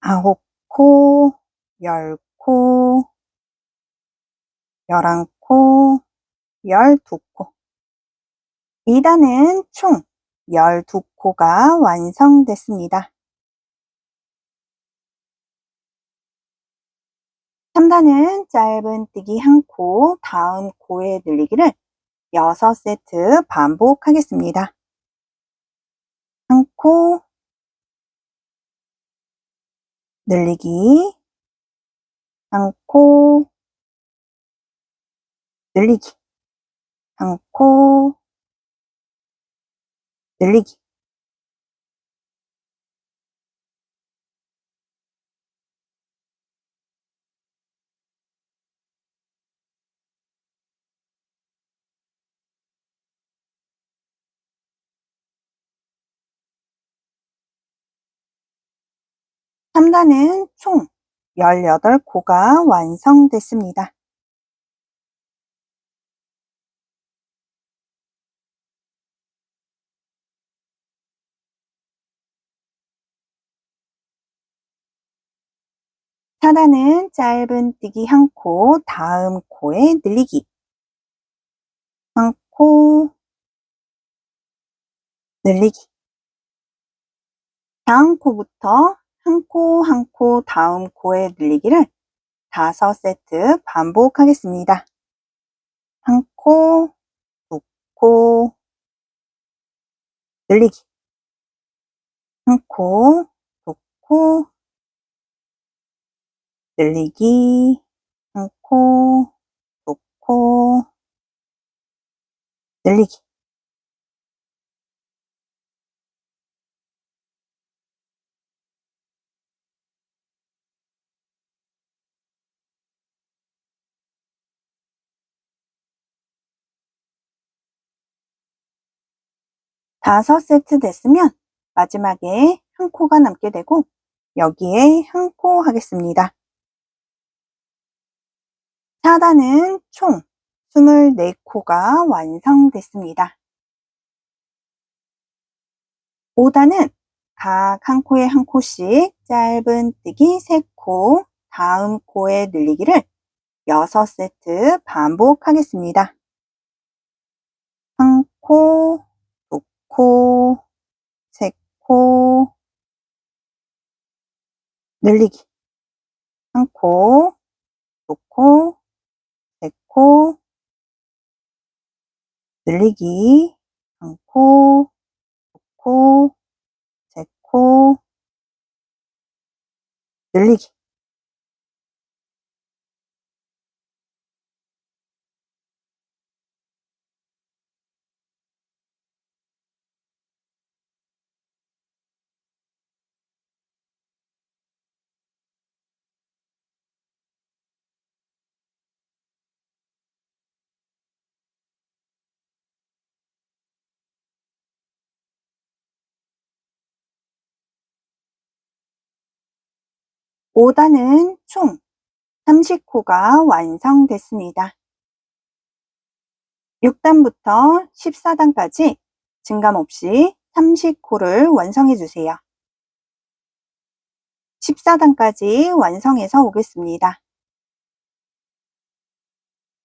아홉 코, 열 코, 11코, 12코. 2단은 총 12코가 완성됐습니다. 3단은 짧은뜨기 1코, 다음 코에 늘리기를 6세트 반복하겠습니다. 1코, 늘리기, 1코, 늘리기, 1코, 늘리기. 3단은 총 18코가 완성됐습니다. 4단은 짧은뜨기 1코, 다음 코에 늘리기, 1코, 늘리기. 다음 코부터 1코 1코 다음 코에 늘리기를 5세트 반복하겠습니다. 1코, 2코, 늘리기, 1코, 2코, 늘리기, 1코, 2코, 늘리기. 5세트 됐으면 마지막에 1코가 남게 되고 여기에 1코 하겠습니다. 4단은 총 24코가 완성됐습니다. 5단은 각 1코에 1코씩 짧은뜨기 3코, 다음 코에 늘리기를 6세트 반복하겠습니다. 1코, 2코, 3코, 늘리기, 1코, 2코, 3코, 늘리기, 1코, 2코, 3코, 늘리기. 5단은 총 30코가 완성됐습니다. 6단부터 14단까지 증감 없이 30코를 완성해 주세요. 14단까지 완성해서 오겠습니다.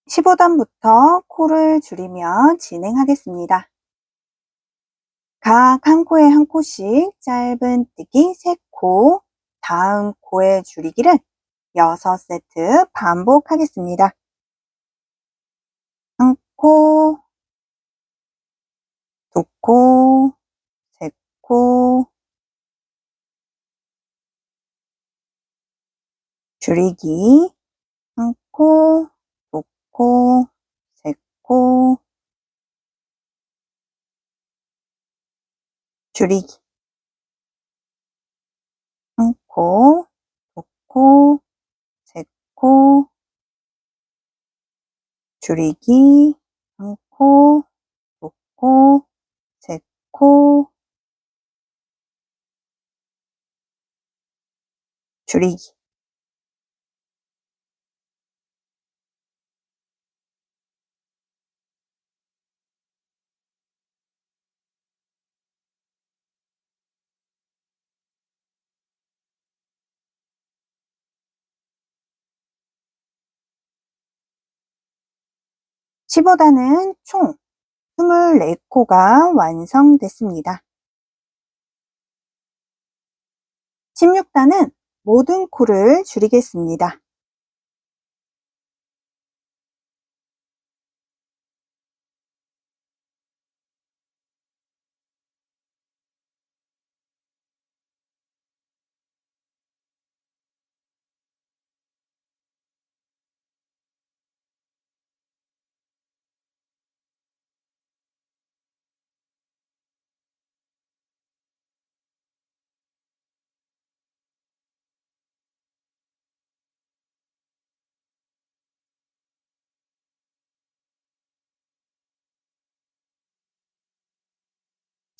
15단부터 코를 줄이며 진행하겠습니다. 각 1코에 1코씩 짧은뜨기 3코, 다음 코에 줄이기를 6세트 반복하겠습니다. 1코, 2코, 3코, 줄이기, 1코, 2코, 3코, 줄이기, 1코, 2코, 3코, 줄이기, 1코, 2코, 3코, 줄이기. 15단은 총 24코가 완성됐습니다. 16단은 모든 코를 줄이겠습니다.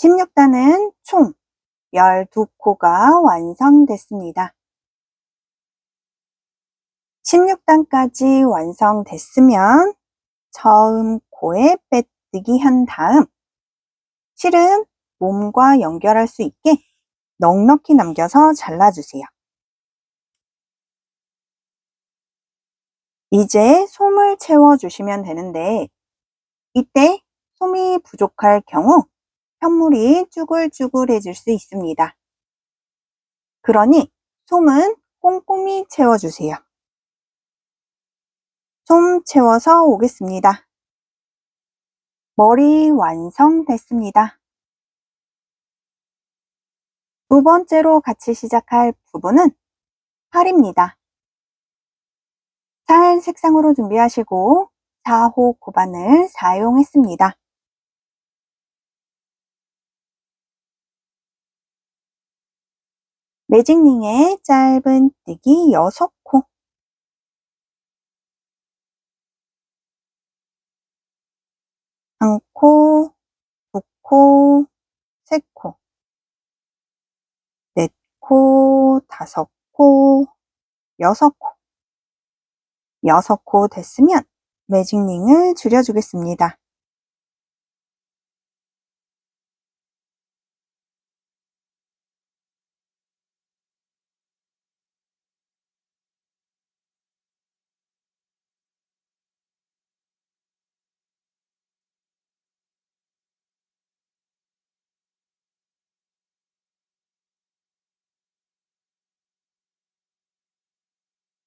(16단은) 총 12코가 완성됐습니다. 16단까지 완성됐으면 처음 코에 빼뜨기 한 다음 실은 몸과 연결할 수 있게 넉넉히 남겨서 잘라주세요. 이제 솜을 채워주시면 되는데 이때 솜이 부족할 경우 편물이 쭈글쭈글해질 수 있습니다. 그러니 솜은 꼼꼼히 채워주세요. 솜 채워서 오겠습니다. 머리 완성됐습니다. 두 번째로 같이 시작할 부분은 팔입니다. 살 색상으로 준비하시고 4호 고반을 사용했습니다. 매직링에 짧은뜨기 6코, 한 코, 2코, 3코, 4코, 5코, 6코, 6코 됐으면 매직링을 줄여주겠습니다.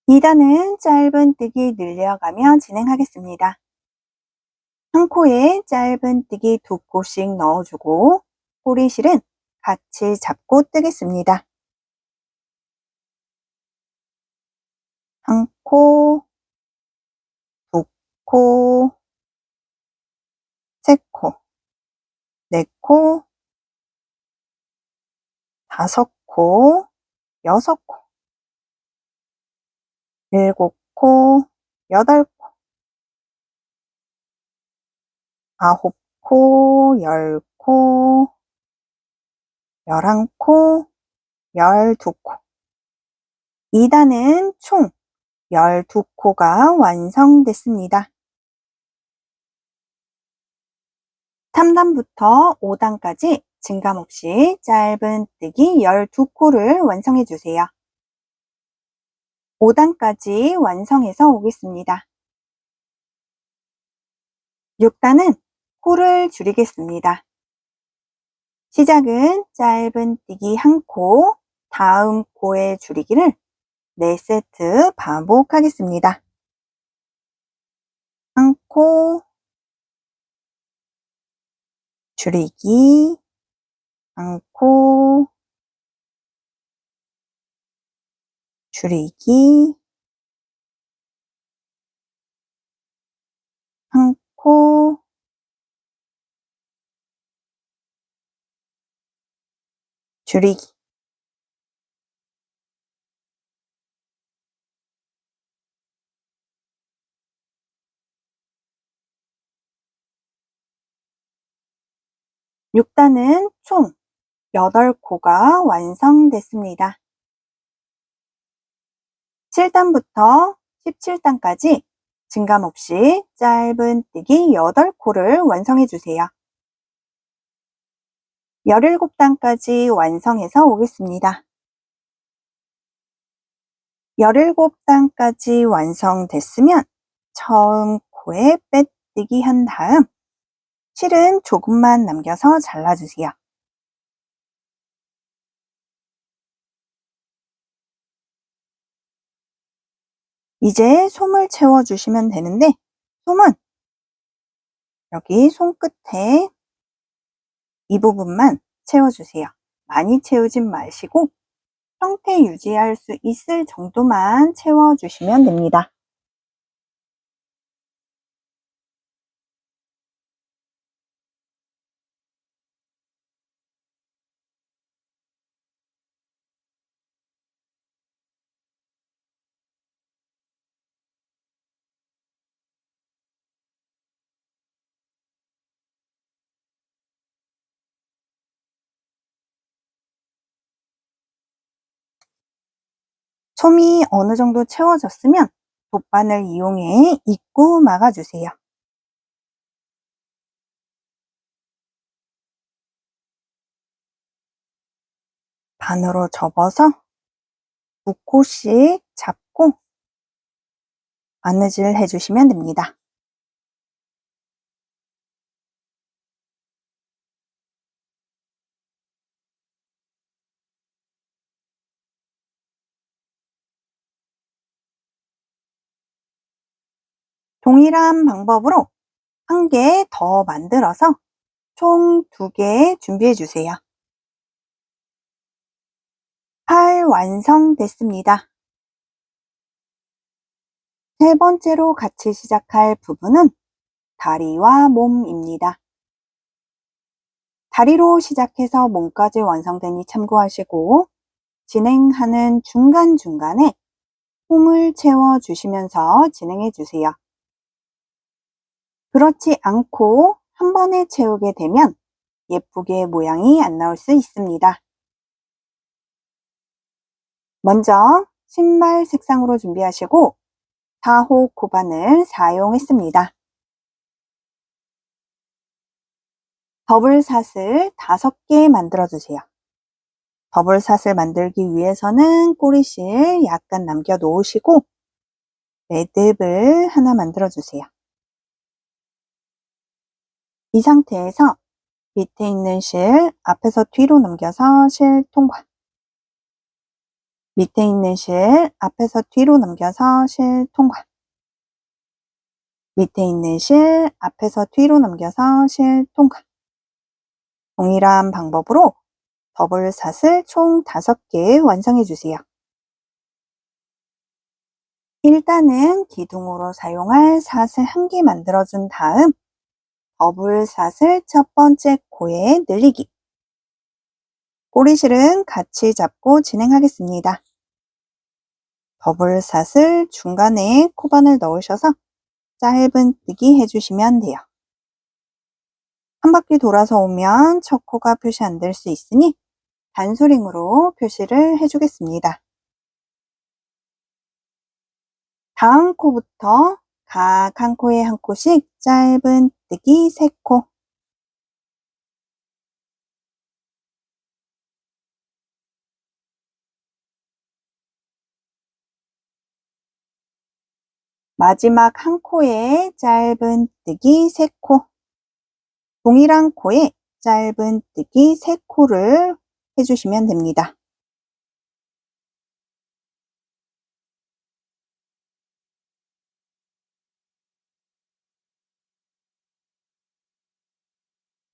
(2단은) 짧은뜨기 늘려가며 진행하겠습니다. 한 코에 짧은뜨기 2코씩 넣어주고 꼬리실은 같이 잡고 뜨겠습니다. 한 코, 2코, 3코, 4코, 5코, 6코, 7코, 8코, 9코, 10코, 11코, 12코. 2단은 총 12코가 완성됐습니다. 3단부터 5단까지 증감없이 짧은뜨기 12코를 완성해 주세요. 5단까지 완성해서 오겠습니다. 6단은 코를 줄이겠습니다. 시작은 짧은뜨기 1코, 다음 코의 줄이기를 4세트 반복하겠습니다. 1코, 줄이기, 1코, 줄이기, 1코, 줄이기. (6단은) 총 8코가 완성됐습니다. 7단부터 17단까지 증감없이 짧은뜨기 8코를 완성해 주세요. 17단까지 완성해서 오겠습니다. 17단까지 완성됐으면 처음 코에 뜨기 한 다음 실은 조금만 남겨서 잘라주세요. 이제 솜을 채워주시면 되는데 솜은 여기 손끝에 이 부분만 채워주세요. 많이 채우진 마시고 형태 유지할 수 있을 정도만 채워주시면 됩니다. 솜이 어느 정도 채워졌으면 돗바늘 이용해 입구 막아주세요. 반으로 접어서 2코씩 잡고 바느질 해주시면 됩니다. 동일한 방법으로 한 개 더 만들어서 총 2개 준비해 주세요. 팔 완성됐습니다. 세 번째로 같이 시작할 부분은 다리와 몸입니다. 다리로 시작해서 몸까지 완성되니 참고하시고 진행하는 중간중간에 홈을 채워주시면서 진행해 주세요. 그렇지 않고 한 번에 채우게 되면 예쁘게 모양이 안 나올 수 있습니다. 먼저 신발 색상으로 준비하시고 4호 코바늘 사용했습니다. 더블샷을 5개 만들어 주세요. 더블샷을 만들기 위해서는 꼬리실 약간 남겨 놓으시고 매듭을 하나 만들어 주세요. 이 상태에서 밑에 있는 실 앞에서 뒤로 넘겨서 실 통과, 밑에 있는 실 앞에서 뒤로 넘겨서 실 통과, 밑에 있는 실 앞에서 뒤로 넘겨서 실 통과. 동일한 방법으로 더블샷을 총 5개 완성해 주세요. 일단은 기둥으로 사용할 샷을 1개 만들어 준 다음 더블샷을 첫 번째 코에 늘리기, 꼬리실은 같이 잡고 진행하겠습니다. 더블샷을 중간에 코바늘 넣으셔서 짧은 뜨기 해주시면 돼요. 한 바퀴 돌아서 오면 첫 코가 표시 안 될 수 있으니 단수링으로 표시를 해주겠습니다. 다음 코부터 각 한 코에 한 코씩 짧은 뜨기 3코, 마지막 한 코에 짧은 뜨기 3코, 동일한 코에 짧은 뜨기 3코를 해주시면 됩니다.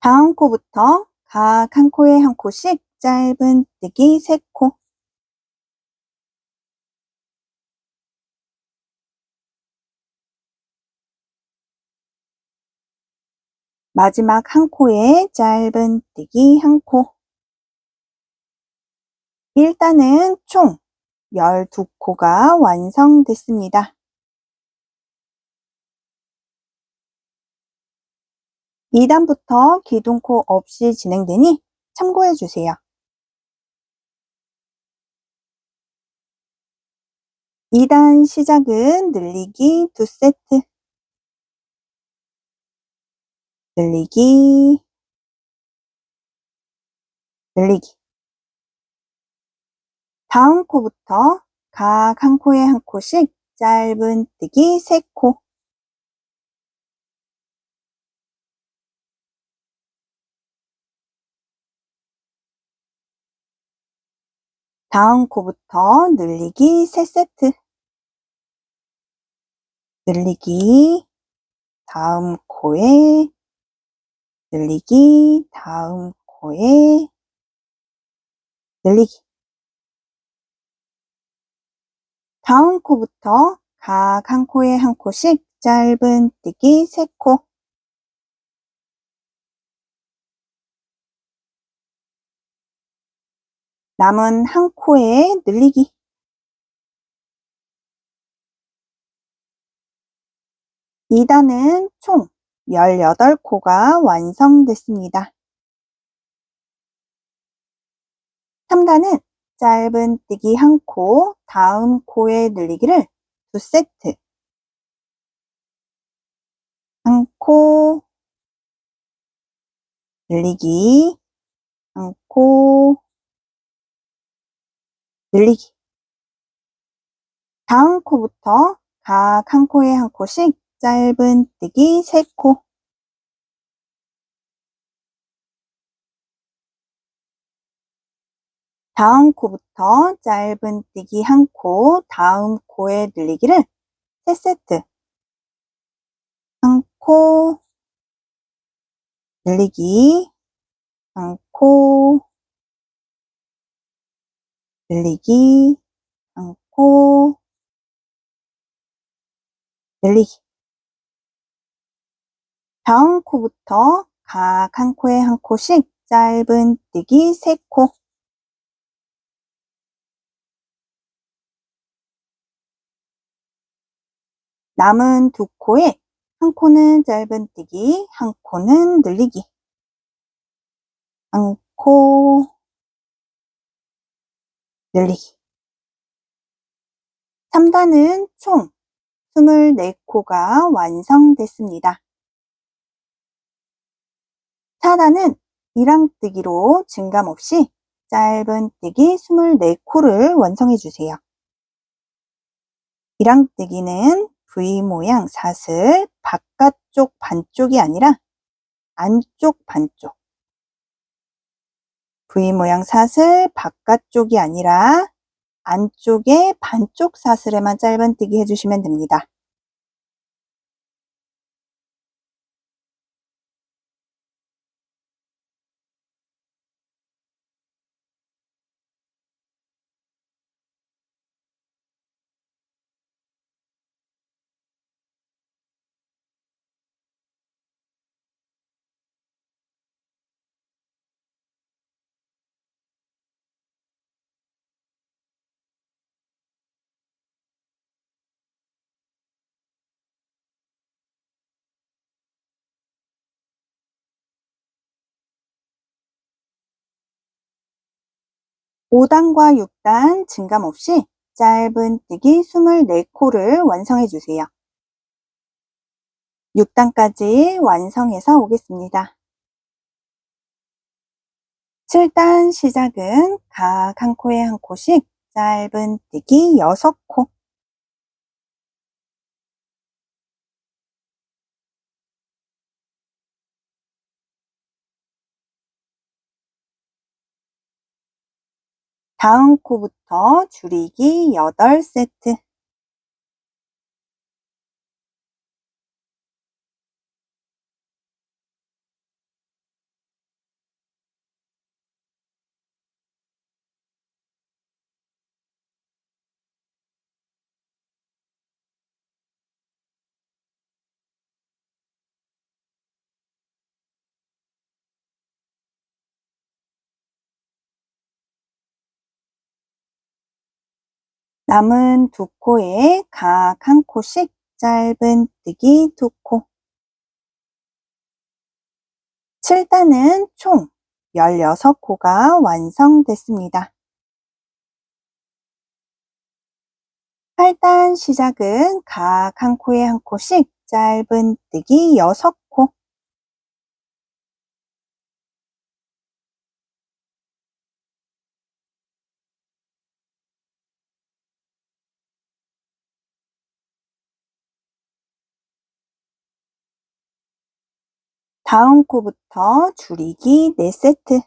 다음 코부터 각 한 코에 한 코씩 짧은 뜨기 3코, 마지막 한 코에 짧은 뜨기 1코. 일단은 총 12코가 완성됐습니다. 2단부터 기둥코 없이 진행되니 참고해 주세요. 2단 시작은 늘리기 2세트, 늘리기, 늘리기. 다음 코부터 각 한 코에 한 코씩 짧은 뜨기 3코, 다음 코부터 늘리기 3세트. 늘리기, 다음 코에, 늘리기, 다음 코에, 늘리기. 다음 코부터 각 한 코에 한 코씩 짧은뜨기 3코. 남은 한 코에 늘리기. 2단은 총 18코가 완성됐습니다. 3단은 짧은뜨기 1코, 다음 코에 늘리기를 2세트. 1코, 늘리기, 1코, 늘리기. 다음 코부터 각 한 코에 한 코씩 짧은뜨기 3코. 다음 코부터 짧은뜨기 1코, 다음 코에 늘리기를 3세트. 1코, 늘리기, 1코, 늘리기, 1코, 늘리기. 다음 코부터 각 한 코에 한 코씩 짧은뜨기 3코. 남은 2코에 한 코는 짧은뜨기, 한 코는 늘리기. 1코, 늘리기. 3단은 총 24코가 완성됐습니다. 4단은 이랑뜨기로 증감 없이 짧은뜨기 24코를 완성해 주세요. 이랑뜨기는 V 모양 사슬 바깥쪽 반쪽이 아니라 안쪽 반쪽. V 모양 사슬 바깥쪽이 아니라 안쪽에 반쪽 사슬에만 짧은뜨기 해주시면 됩니다. (5단과) (6단) 증감 없이 짧은뜨기 24코를 완성해 주세요. 6단까지 완성해서 오겠습니다. 7단 시작은 각 한 코에 한 코씩 짧은뜨기 6코. 다음 코부터 줄이기 8세트. 남은 2코에 각 한 코씩 짧은뜨기 2코. 7단은 총 16코가 완성됐습니다. 8단 시작은 각 한 코에 한 코씩 짧은뜨기 6코. 다음 코부터 줄이기 4세트.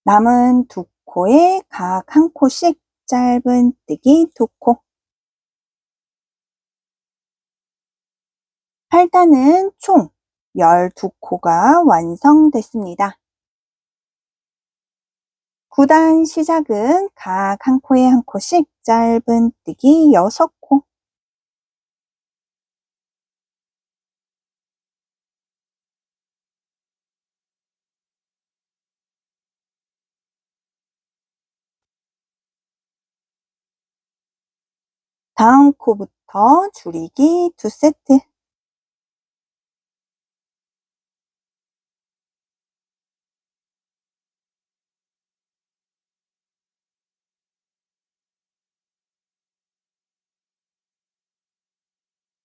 남은 두 코에 각 한 코씩 짧은뜨기 2코. 8단은 총 12코가 완성됐습니다. 9단 시작은 각 한 코에 한 코씩 짧은뜨기 6코. 다음 코부터 줄이기 2세트.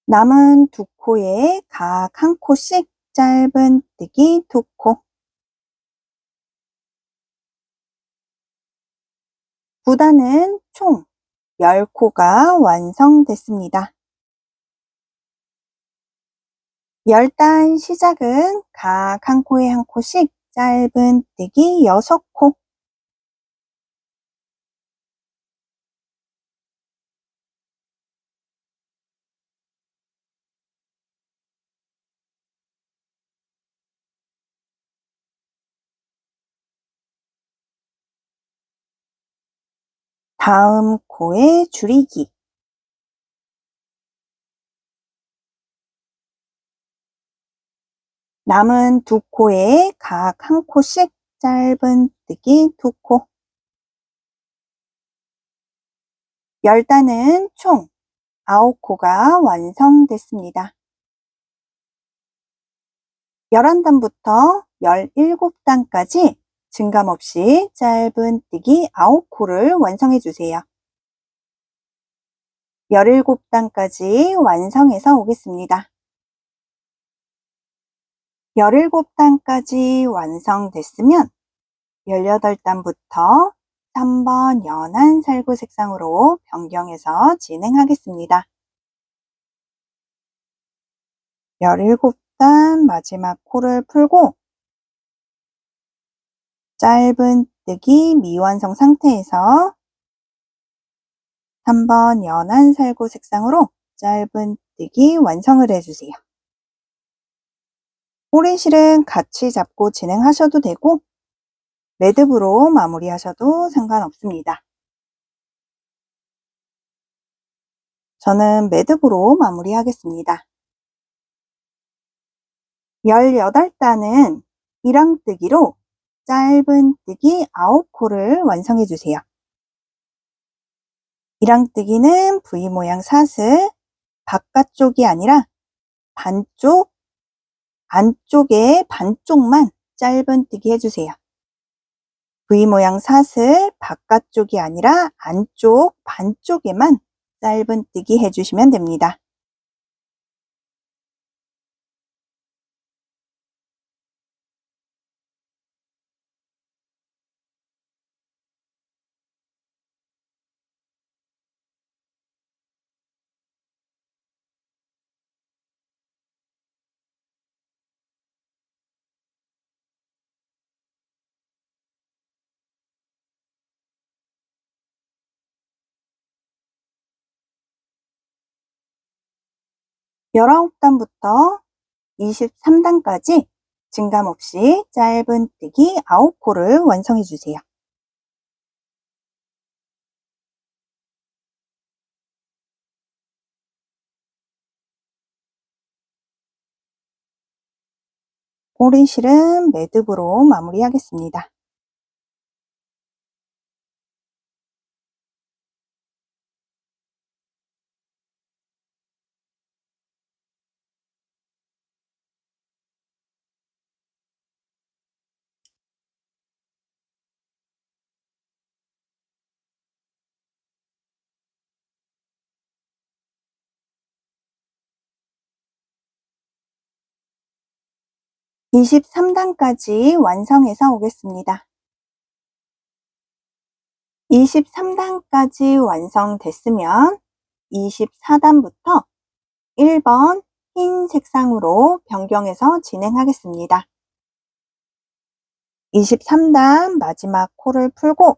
남은 두 코에 각 한 코씩 짧은뜨기 2코. 9단은 총 10코가 완성됐습니다. 10단 시작은 각 한 코에 한 코씩 짧은뜨기 6코. 다음 코에 줄이기. 남은 두 코에 각 한 코씩 짧은뜨기 2코. 10단은 총 9코가 완성됐습니다. 11단부터 17단까지 증감없이 짧은뜨기 9코를 완성해 주세요. 17단까지 완성해서 오겠습니다. 17단까지 완성됐으면 18단부터 3번 연한 살구 색상으로 변경해서 진행하겠습니다. 17단 마지막 코를 풀고 짧은뜨기 미완성 상태에서 3번 연한 살구 색상으로 짧은뜨기 완성을 해주세요. 꼬리실은 같이 잡고 진행하셔도 되고 매듭으로 마무리하셔도 상관없습니다. 저는 매듭으로 마무리하겠습니다. 18단은 일항뜨기로 짧은뜨기 9코를 완성해 주세요. 일항뜨기는 V 모양 사슬 바깥쪽이 아니라 반쪽, 안쪽에 반쪽만 짧은뜨기 해주세요. V 모양 사슬 바깥쪽이 아니라 안쪽, 반쪽에만 짧은뜨기 해주시면 됩니다. 열아홉 단부터 23단까지 증감 없이 짧은뜨기 9코를 완성해 주세요. 꼬리실은 매듭으로 마무리하겠습니다. (23단까지) 완성해서 오겠습니다. 23단까지 완성됐으면 24단부터 1번 흰 색상으로 변경해서 진행하겠습니다. 23단 마지막 코를 풀고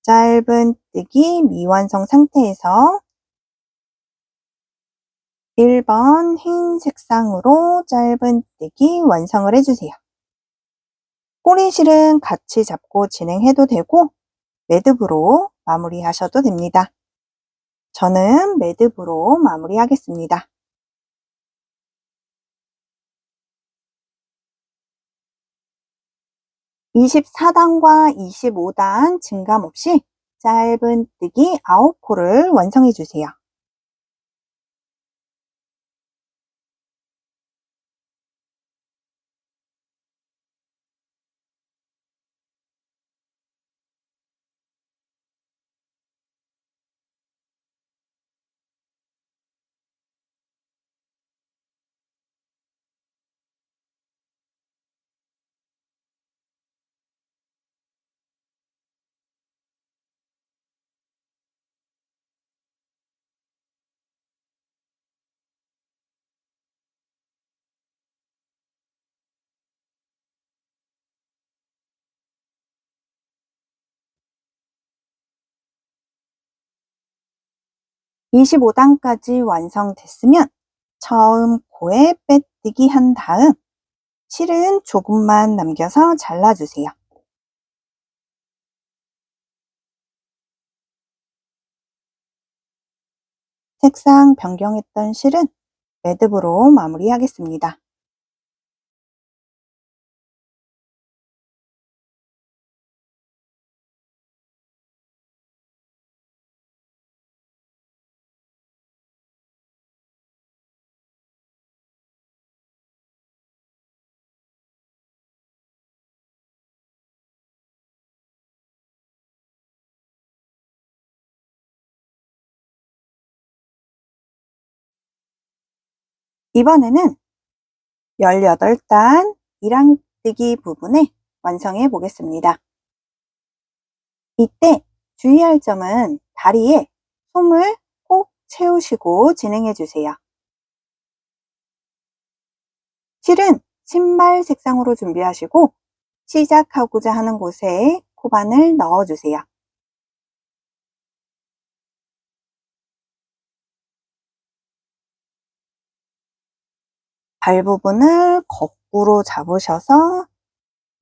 짧은뜨기 미완성 상태에서 1번 흰 색상으로 짧은뜨기 완성을 해주세요. 꼬리실은 같이 잡고 진행해도 되고 매듭으로 마무리하셔도 됩니다. 저는 매듭으로 마무리하겠습니다. 24단과 25단 증감 없이 짧은뜨기 9코를 완성해 주세요. (25) 단까지 완성됐으면 처음 코에 빼뜨기 한 다음 실은 조금만 남겨서 잘라주세요. 색상 변경했던 실은 매듭으로 마무리하겠습니다. 이번에는 18단 이랑뜨기 부분을 완성해 보겠습니다. 이때 주의할 점은 다리에 솜을 꼭 채우시고 진행해 주세요. 실은 신발 색상으로 준비하시고 시작하고자 하는 곳에 코바늘 넣어주세요. 발 부분을 거꾸로 잡으셔서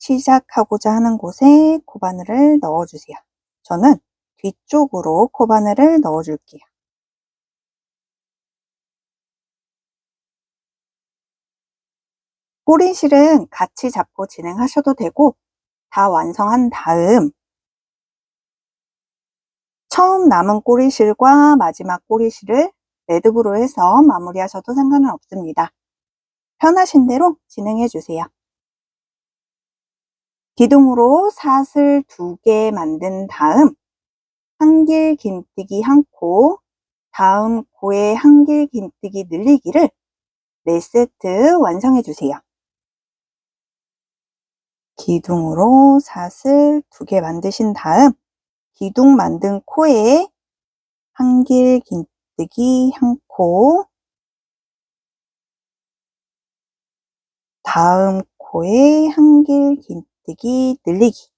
시작하고자 하는 곳에 코바늘을 넣어주세요. 저는 뒤쪽으로 코바늘을 넣어줄게요. 꼬리실은 같이 잡고 진행하셔도 되고 다 완성한 다음 처음 남은 꼬리실과 마지막 꼬리실을 매듭으로 해서 마무리하셔도 상관은 없습니다. 편하신 대로 진행해 주세요. 기둥으로 사슬 2개 만든 다음 한길 긴뜨기 1코, 다음 코에 한길 긴뜨기 늘리기를 4세트 완성해 주세요. 기둥으로 사슬 2개 만드신 다음 기둥 만든 코에 한길 긴뜨기 1코, 다음 코에 한길 긴뜨기 늘리기,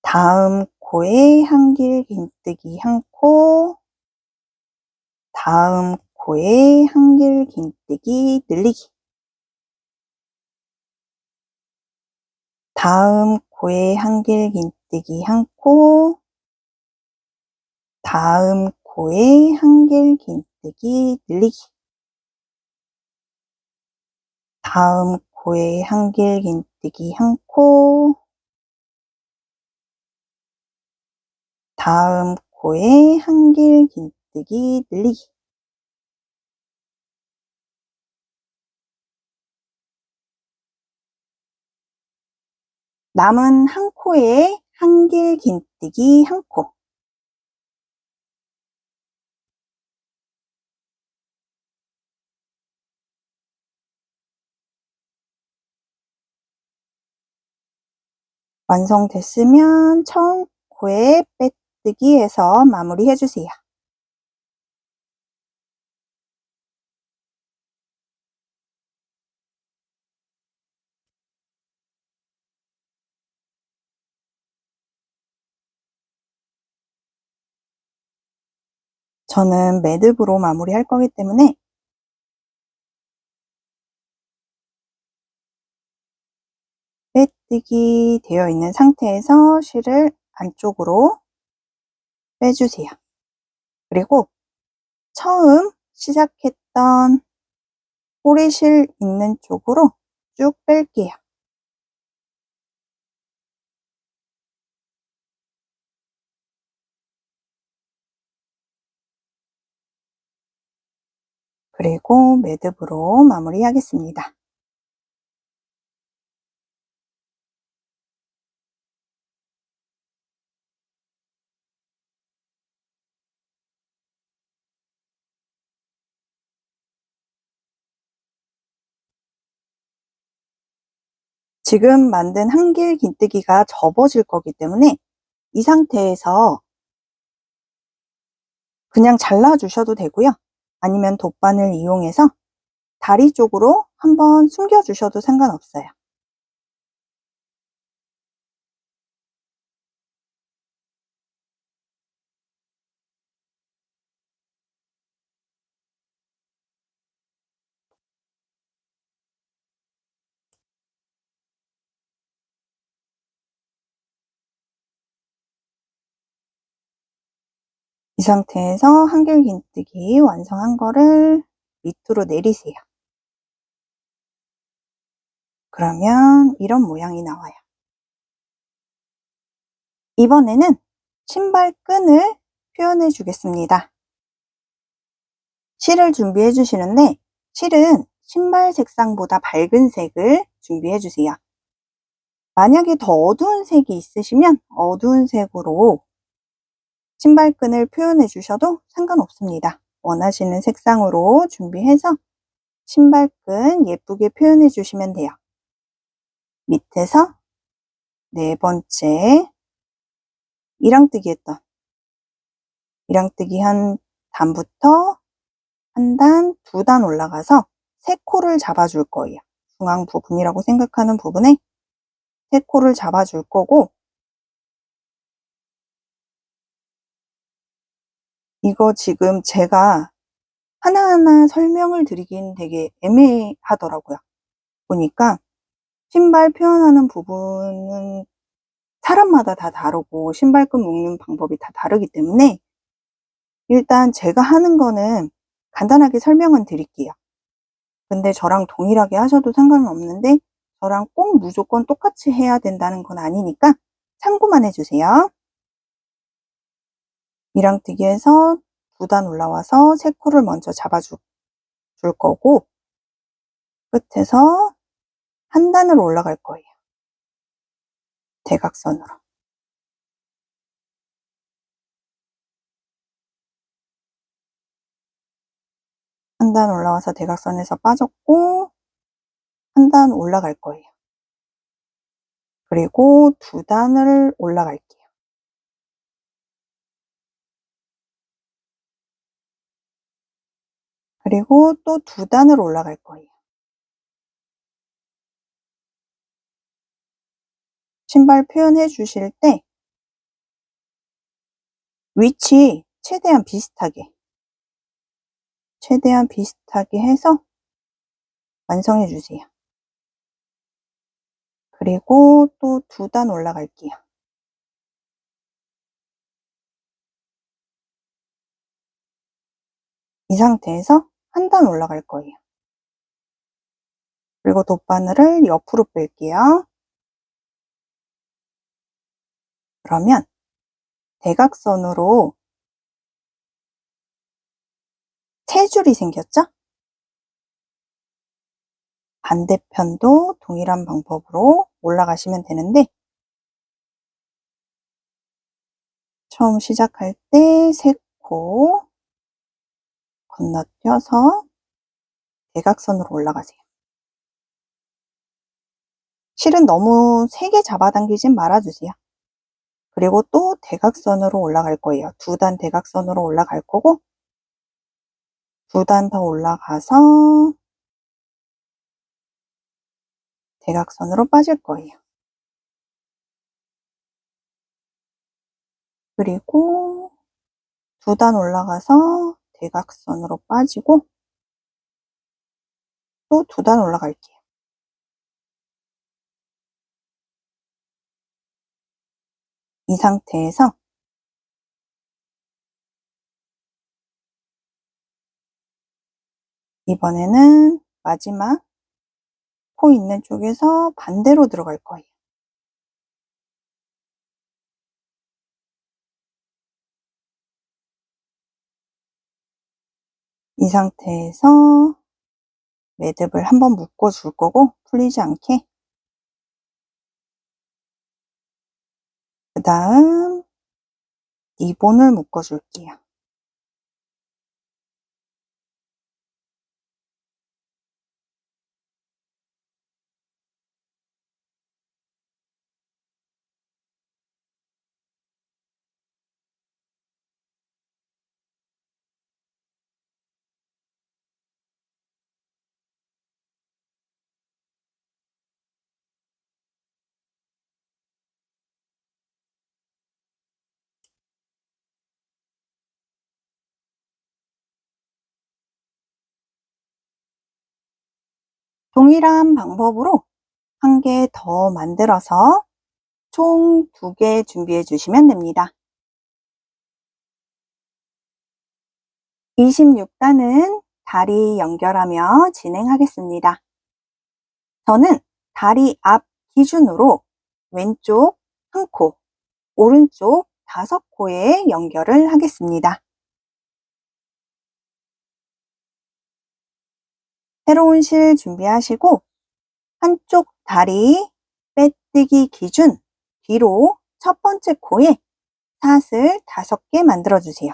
다음 코에 한길 긴뜨기 1코, 다음 코에 한길 긴뜨기 늘리기, 다음 코에 한길 긴뜨기 1코, 다음 코에 한길 긴뜨기 늘리기, 다음 코에 한길 긴뜨기 1코, 다음 코에 한길 긴뜨기 늘리기, 남은 한 코에 한길 긴뜨기 1코, 완성됐으면 처음 코에 빼뜨기 해서 마무리 해주세요. 저는 매듭으로 마무리할 거기 때문에 빼뜨기 되어 있는 상태에서 실을 안쪽으로 빼주세요. 그리고 처음 시작했던 꼬리실 있는 쪽으로 쭉 뺄게요. 그리고 매듭으로 마무리하겠습니다. 지금 만든 한길 긴뜨기가 접어질 거기 때문에 이 상태에서 그냥 잘라주셔도 되고요. 아니면 돗바늘 이용해서 다리 쪽으로 한번 숨겨주셔도 상관없어요. 이 상태에서 한길 긴뜨기 완성한 거를 밑으로 내리세요. 그러면 이런 모양이 나와요. 이번에는 신발끈을 표현해 주겠습니다. 실을 준비해 주시는데 실은 신발 색상보다 밝은 색을 준비해 주세요. 만약에 더 어두운 색이 있으시면 어두운 색으로 신발끈을 표현해 주셔도 상관없습니다. 원하시는 색상으로 준비해서 신발끈 예쁘게 표현해 주시면 돼요. 밑에서 네 번째 이랑뜨기 했던 이랑뜨기 한 단부터 한 단, 두 단 올라가서 세 코를 잡아줄 거예요. 중앙 부분이라고 생각하는 부분에 세 코를 잡아줄 거고 이거 지금 제가 하나하나 설명을 드리긴 되게 애매하더라고요. 보니까 신발 표현하는 부분은 사람마다 다 다르고 신발끈 묶는 방법이 다 다르기 때문에 일단 제가 하는 거는 간단하게 설명은 드릴게요. 근데 저랑 동일하게 하셔도 상관은 없는데 저랑 꼭 무조건 똑같이 해야 된다는 건 아니니까 참고만 해주세요. 이랑뜨기에서 두 단 올라와서 세 코를 먼저 잡아줄 거고 끝에서 한 단으로 올라갈 거예요. 대각선으로. 한 단 올라와서 대각선에서 빠졌고 한 단 올라갈 거예요. 그리고 두 단을 올라갈게요. 그리고 또 두 단을 올라갈 거예요. 신발 표현해 주실 때 위치 최대한 비슷하게 해서 완성해 주세요. 그리고 또 두 단 올라갈게요. 이 상태에서 한 단 올라갈 거예요. 그리고 돗바늘을 옆으로 뺄게요. 그러면 대각선으로 세 줄이 생겼죠? 반대편도 동일한 방법으로 올라가시면 되는데 처음 시작할 때 세 코 건너뛰어서 대각선으로 올라가세요. 실은 너무 세게 잡아당기진 말아주세요. 그리고 또 대각선으로 올라갈 거예요. 두 단 대각선으로 올라갈 거고 두 단 더 올라가서 대각선으로 빠질 거예요. 그리고 두 단 올라가서 대각선으로 빠지고 또 두 단 올라갈게요. 이 상태에서 이번에는 마지막 코 있는 쪽에서 반대로 들어갈 거예요. 이 상태에서 매듭을 한번 묶어 줄 거고 풀리지 않게, 그 다음 리본을 묶어 줄게요. 동일한 방법으로 한 개 더 만들어서 총 2개 준비해 주시면 됩니다. 26단은 다리 연결하며 진행하겠습니다. 저는 다리 앞 기준으로 왼쪽 1코, 오른쪽 5코에 연결을 하겠습니다. 새로운 실 준비하시고 한쪽 다리 빼뜨기 기준 뒤로 첫 번째 코에 샷을 5개 만들어 주세요.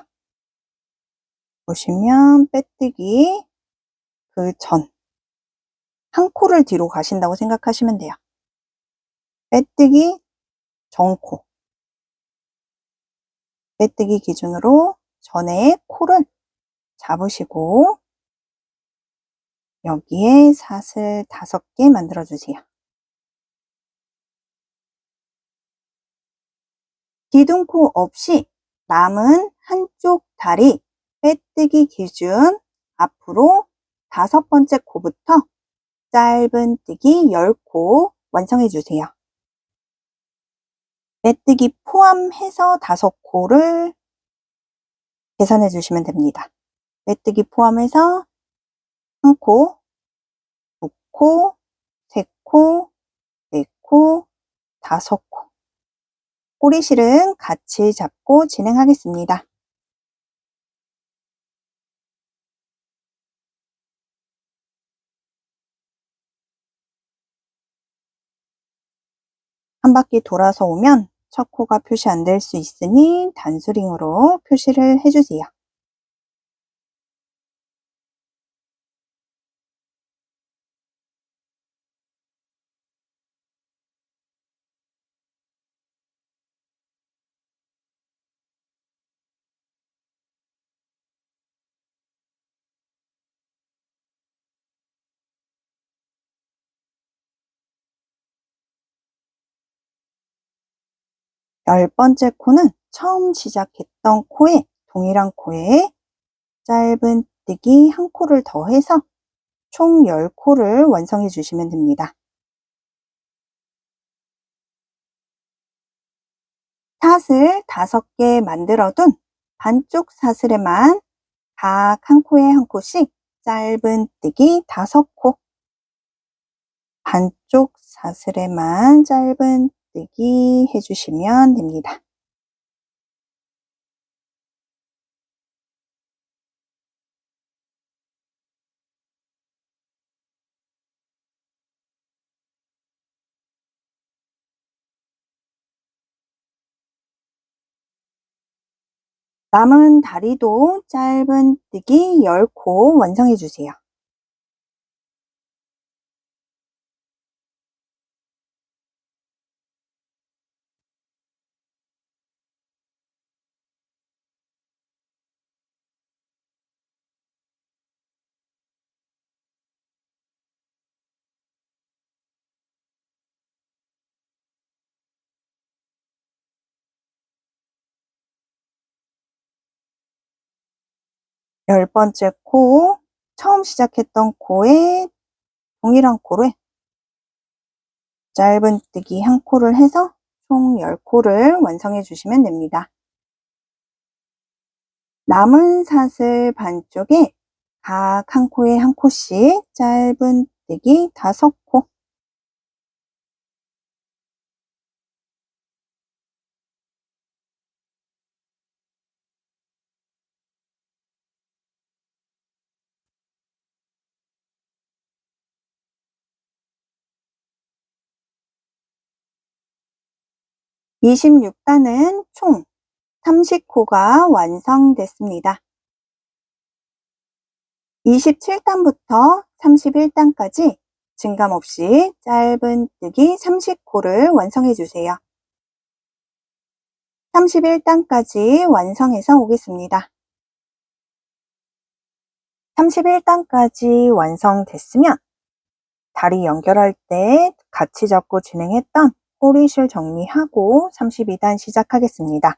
보시면 빼뜨기 그 전 한 코를 뒤로 가신다고 생각하시면 돼요. 빼뜨기 전코, 빼뜨기 기준으로 전에 코를 잡으시고 여기에 샷을 5개 만들어 주세요. 기둥코 없이 남은 한쪽 다리 빼뜨기 기준 앞으로 5번째 코부터 짧은뜨기 10코 완성해 주세요. 빼뜨기 포함해서 5코를 계산해 주시면 됩니다. 빼뜨기 포함해서 1코, 2코, 3코, 4코, 5코. 꼬리실은 같이 잡고 진행하겠습니다. 한 바퀴 돌아서 오면 첫 코가 표시 안 될 수 있으니 단수링으로 표시를 해주세요. 열 번째 코는 처음 시작했던 코에 동일한 코에 짧은뜨기 1코를 더해서 총 10코를 완성해 주시면 됩니다. 샷을 5개 만들어둔 반쪽 사슬에만 각 한 코에 한 코씩 짧은뜨기 5코, 반쪽 사슬에만 짧은뜨기 해주시면 됩니다. 남은 다리도 짧은뜨기 10코 완성해 주세요. 10번째 코, 처음 시작했던 코에 동일한 코를 짧은뜨기 한 코를 해서 총 10코를 완성해 주시면 됩니다. 남은 사슬 반쪽에 각 한 코에 한 코씩 짧은뜨기 5코, 26단은 총 30코가 완성됐습니다. 27단부터 31단까지 증감 없이 짧은뜨기 30코를 완성해 주세요. 31단까지 완성해서 오겠습니다. 31단까지 완성됐으면 다리 연결할 때 같이 잡고 진행했던 꼬리실 정리하고 32단 시작하겠습니다.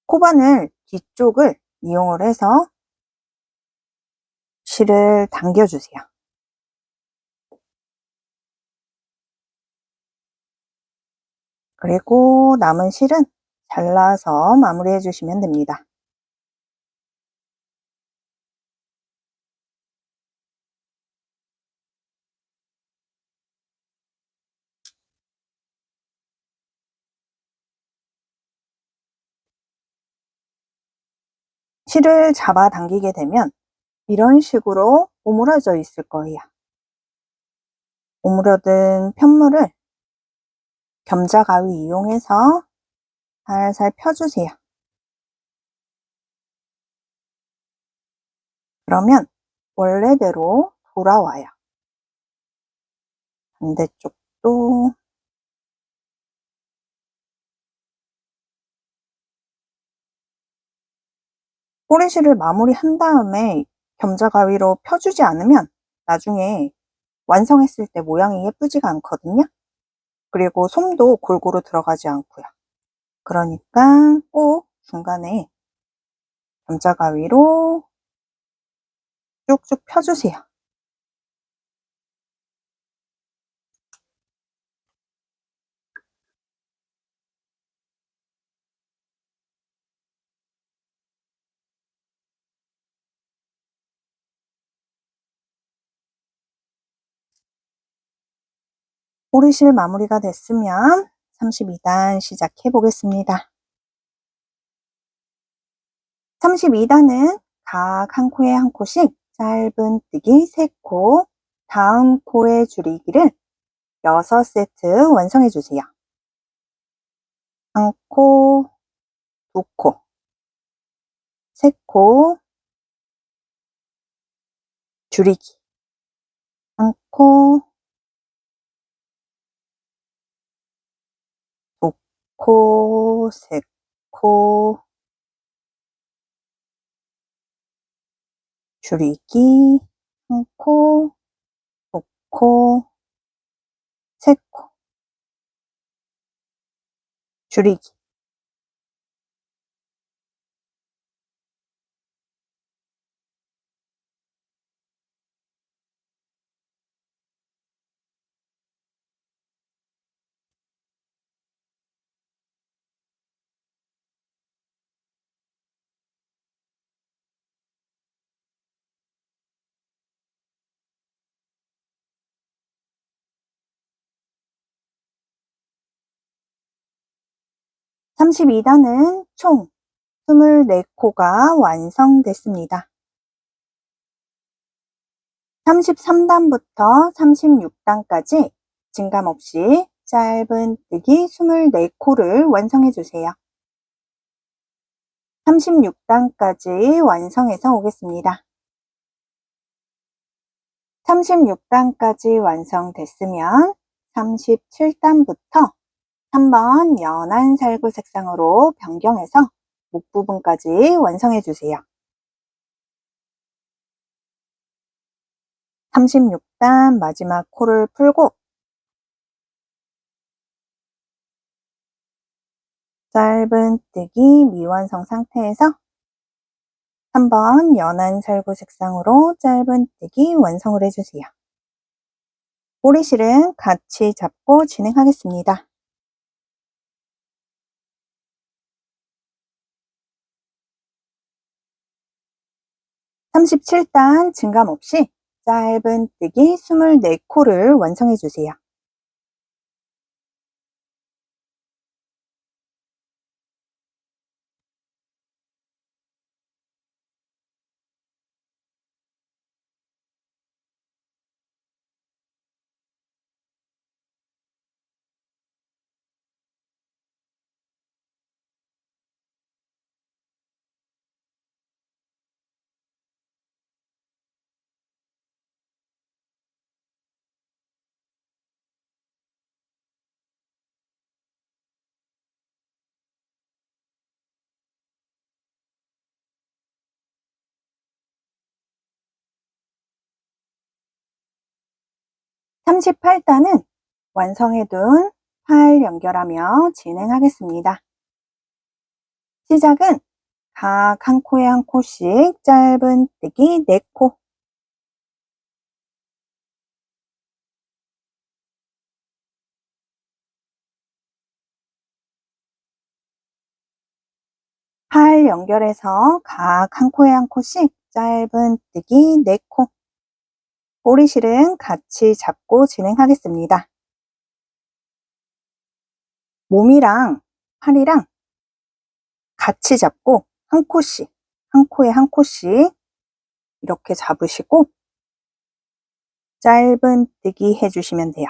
코바늘 뒤쪽을 이용을 해서 실을 당겨주세요. 그리고 남은 실은 잘라서 마무리해 주시면 됩니다. 실을 잡아당기게 되면 이런 식으로 오므라져 있을 거예요. 오므려든 편물을 겸자 가위 이용해서 살살 펴주세요. 그러면 원래대로 돌아와요. 반대쪽도 꼬리실을 마무리한 다음에 겸자 가위로 펴주지 않으면 나중에 완성했을 때 모양이 예쁘지가 않거든요. 그리고 솜도 골고루 들어가지 않고요. 그러니까 꼭 중간에 겸자 가위로 쭉쭉 펴주세요. 꼬리실 마무리가 됐으면 32단 시작해 보겠습니다. 32단은 각 한 코에 한 코씩 짧은뜨기 3코, 다음 코에 줄이기를 6세트 완성해 주세요. 한 코, 2코, 3코, 줄이기, 한 코, 2코, 3코, 줄이기, 한 코, 2코, 3코, 줄이기. 32단은 총 24코가 완성됐습니다. 33단부터 36단까지 증감 없이 짧은뜨기 24코를 완성해 주세요. 36단까지 완성해서 오겠습니다. 36단까지 완성됐으면 37단부터 3번 연한 살구 색상으로 변경해서 목 부분까지 완성해 주세요. 36단 마지막 코를 풀고 짧은뜨기 미완성 상태에서 3번 연한 살구 색상으로 짧은뜨기 완성을 해주세요. 꼬리실은 같이 잡고 진행하겠습니다. 37단 증감 없이 짧은뜨기 24코를 완성해 주세요. (38단은) 완성해둔 팔 연결하며 진행하겠습니다. 시작은 각 한 코에 한 코씩 짧은뜨기 4코, 팔 연결해서 각 한 코에 한 코씩 짧은뜨기 4코, 꼬리실은 같이 잡고 진행하겠습니다. 몸이랑 팔이랑 같이 잡고 한 코씩, 한 코에 한 코씩 이렇게 잡으시고 짧은뜨기 해주시면 돼요.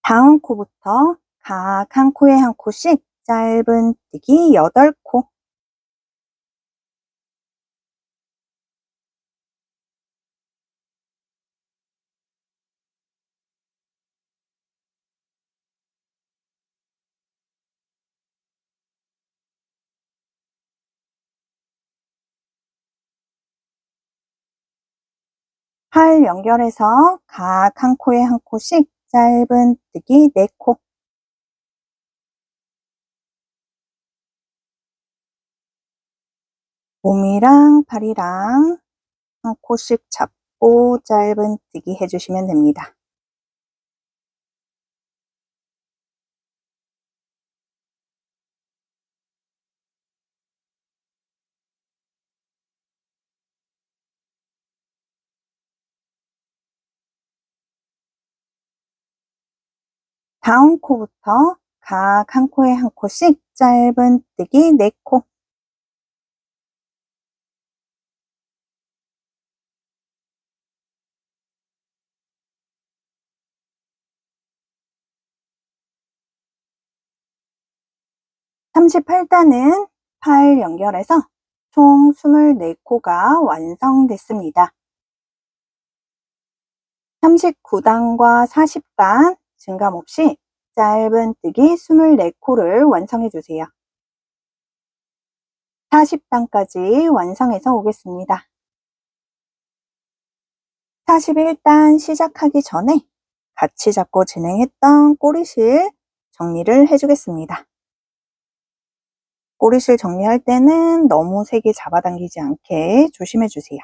다음 코부터 각 한 코에 한 코씩 짧은뜨기 8코, 팔 연결해서 각 한 코에 한 코씩 짧은뜨기 4코, 몸이랑 팔이랑 한 코씩 잡고 짧은뜨기 해주시면 됩니다. 다음 코부터 각 한 코에 한 코씩 짧은뜨기 4코, (38단은) 팔 연결해서 총 24코가 완성됐습니다. 39단과 40단 증감 없이 짧은뜨기 24코를 완성해 주세요. 40단까지 완성해서 오겠습니다. 41단 시작하기 전에 같이 잡고 진행했던 꼬리실 정리를 해주겠습니다. 꼬리실 정리할 때는 너무 세게 잡아당기지 않게 조심해 주세요.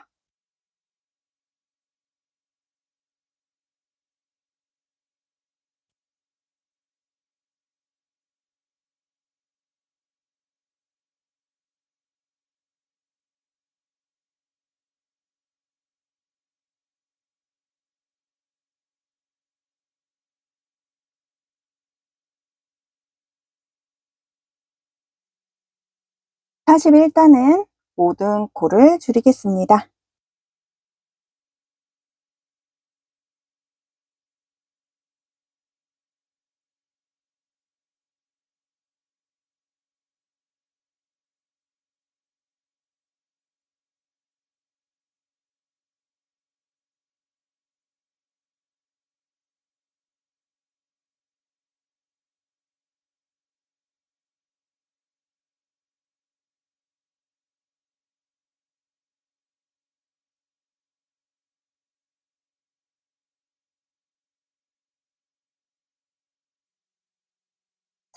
(41단은) 모든 코를 줄이겠습니다.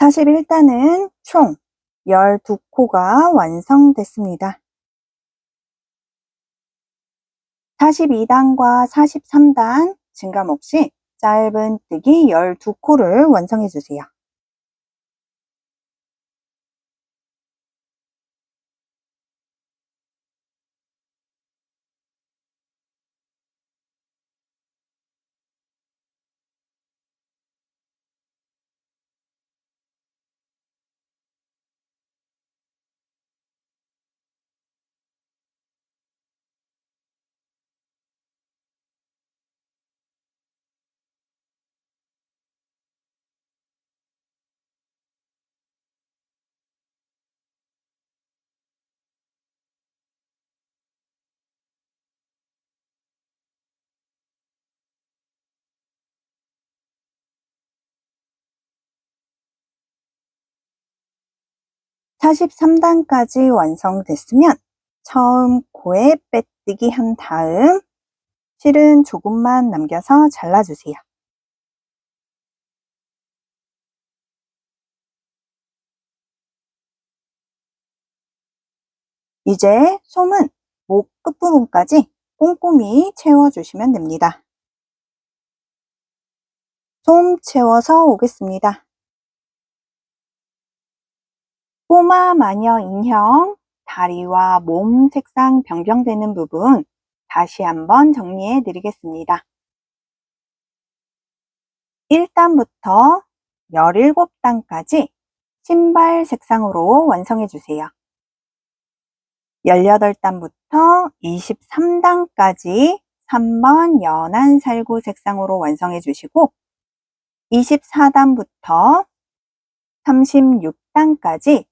41단은 총 12코가 완성됐습니다. 42단과 43단 증감 없이 짧은뜨기 12코를 완성해 주세요. (43단까지) 완성됐으면 처음 코에 빼뜨기 한 다음 실은 조금만 남겨서 잘라주세요. 이제 솜은 목 끝부분까지 꼼꼼히 채워주시면 됩니다. 솜 채워서 오겠습니다. 꼬마 마녀 인형 다리와 몸 색상 변경되는 부분 다시 한번 정리해 드리겠습니다. 1단부터 17단까지 신발 색상으로 완성해 주세요. 18단부터 23단까지 3번 연한 살구 색상으로 완성해 주시고 24단부터 36단까지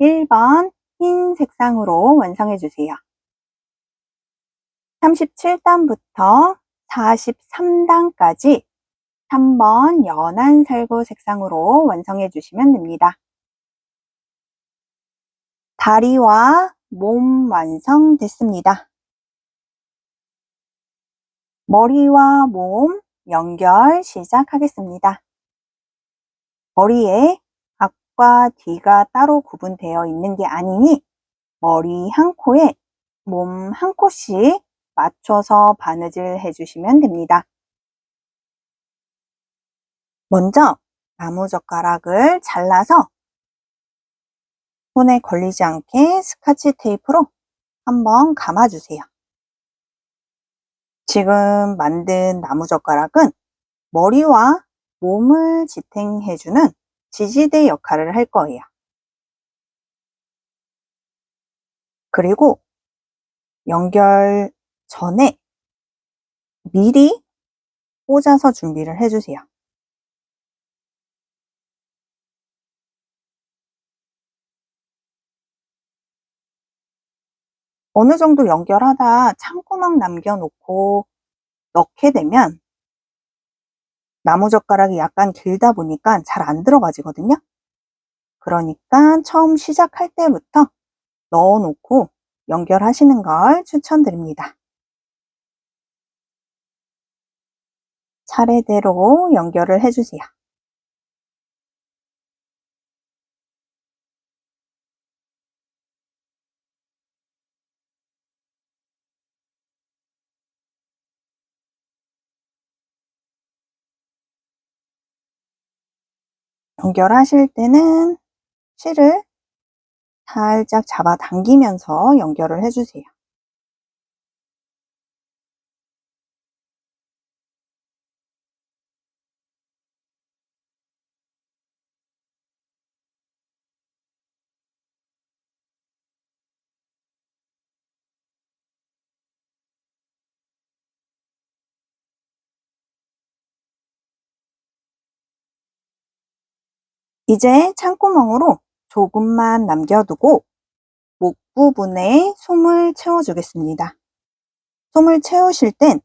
1번 흰 색상으로 완성해 주세요. 37단부터 43단까지 3번 연한 살구 색상으로 완성해 주시면 됩니다. 다리와 몸 완성됐습니다. 머리와 몸 연결 시작하겠습니다. 머리에 앞과 뒤가 따로 구분되어 있는 게 아니니 머리 한 코에 몸 한 코씩 맞춰서 바느질 해주시면 됩니다. 먼저 나무젓가락을 잘라서 손에 걸리지 않게 스카치 테이프로 한번 감아주세요. 지금 만든 나무젓가락은 머리와 몸을 지탱해주는 지지대 역할을 할 거예요. 그리고 연결 전에 미리 꽂아서 준비를 해주세요. 어느 정도 연결하다 창구멍 남겨놓고 넣게 되면 나무젓가락이 약간 길다 보니까 잘 안 들어가지거든요. 그러니까 처음 시작할 때부터 넣어놓고 연결하시는 걸 추천드립니다. 차례대로 연결을 해주세요. 연결하실 때는 실을 살짝 잡아당기면서 연결을 해주세요. 이제 창구멍으로 조금만 남겨두고 목 부분에 솜을 채워주겠습니다. 솜을 채우실 땐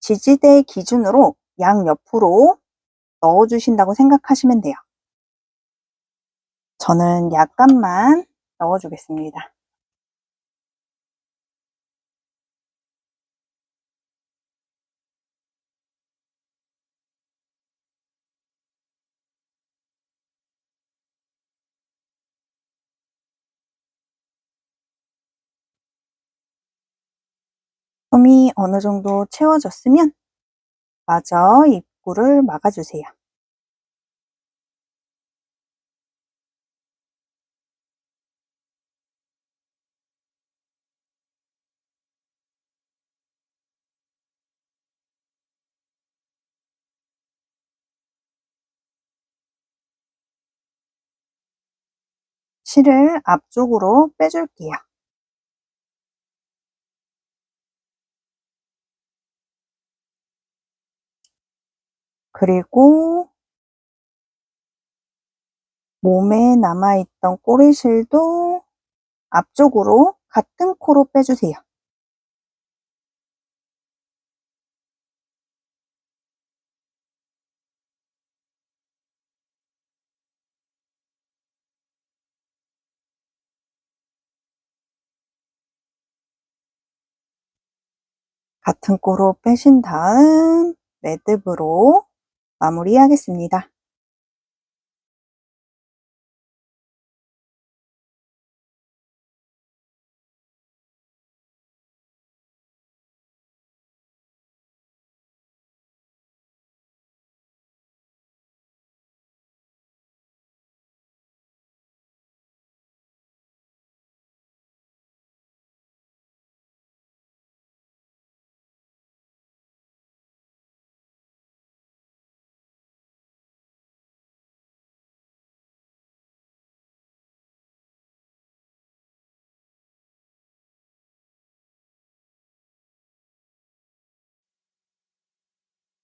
지지대 기준으로 양옆으로 넣어주신다고 생각하시면 돼요. 저는 약간만 넣어주겠습니다. 숨이 어느 정도 채워졌으면 마저 입구를 막아주세요. 실을 앞쪽으로 빼줄게요. 그리고 몸에 남아있던 꼬리실도 앞쪽으로 같은 코로 빼주세요. 같은 코로 빼신 다음 매듭으로 마무리하겠습니다.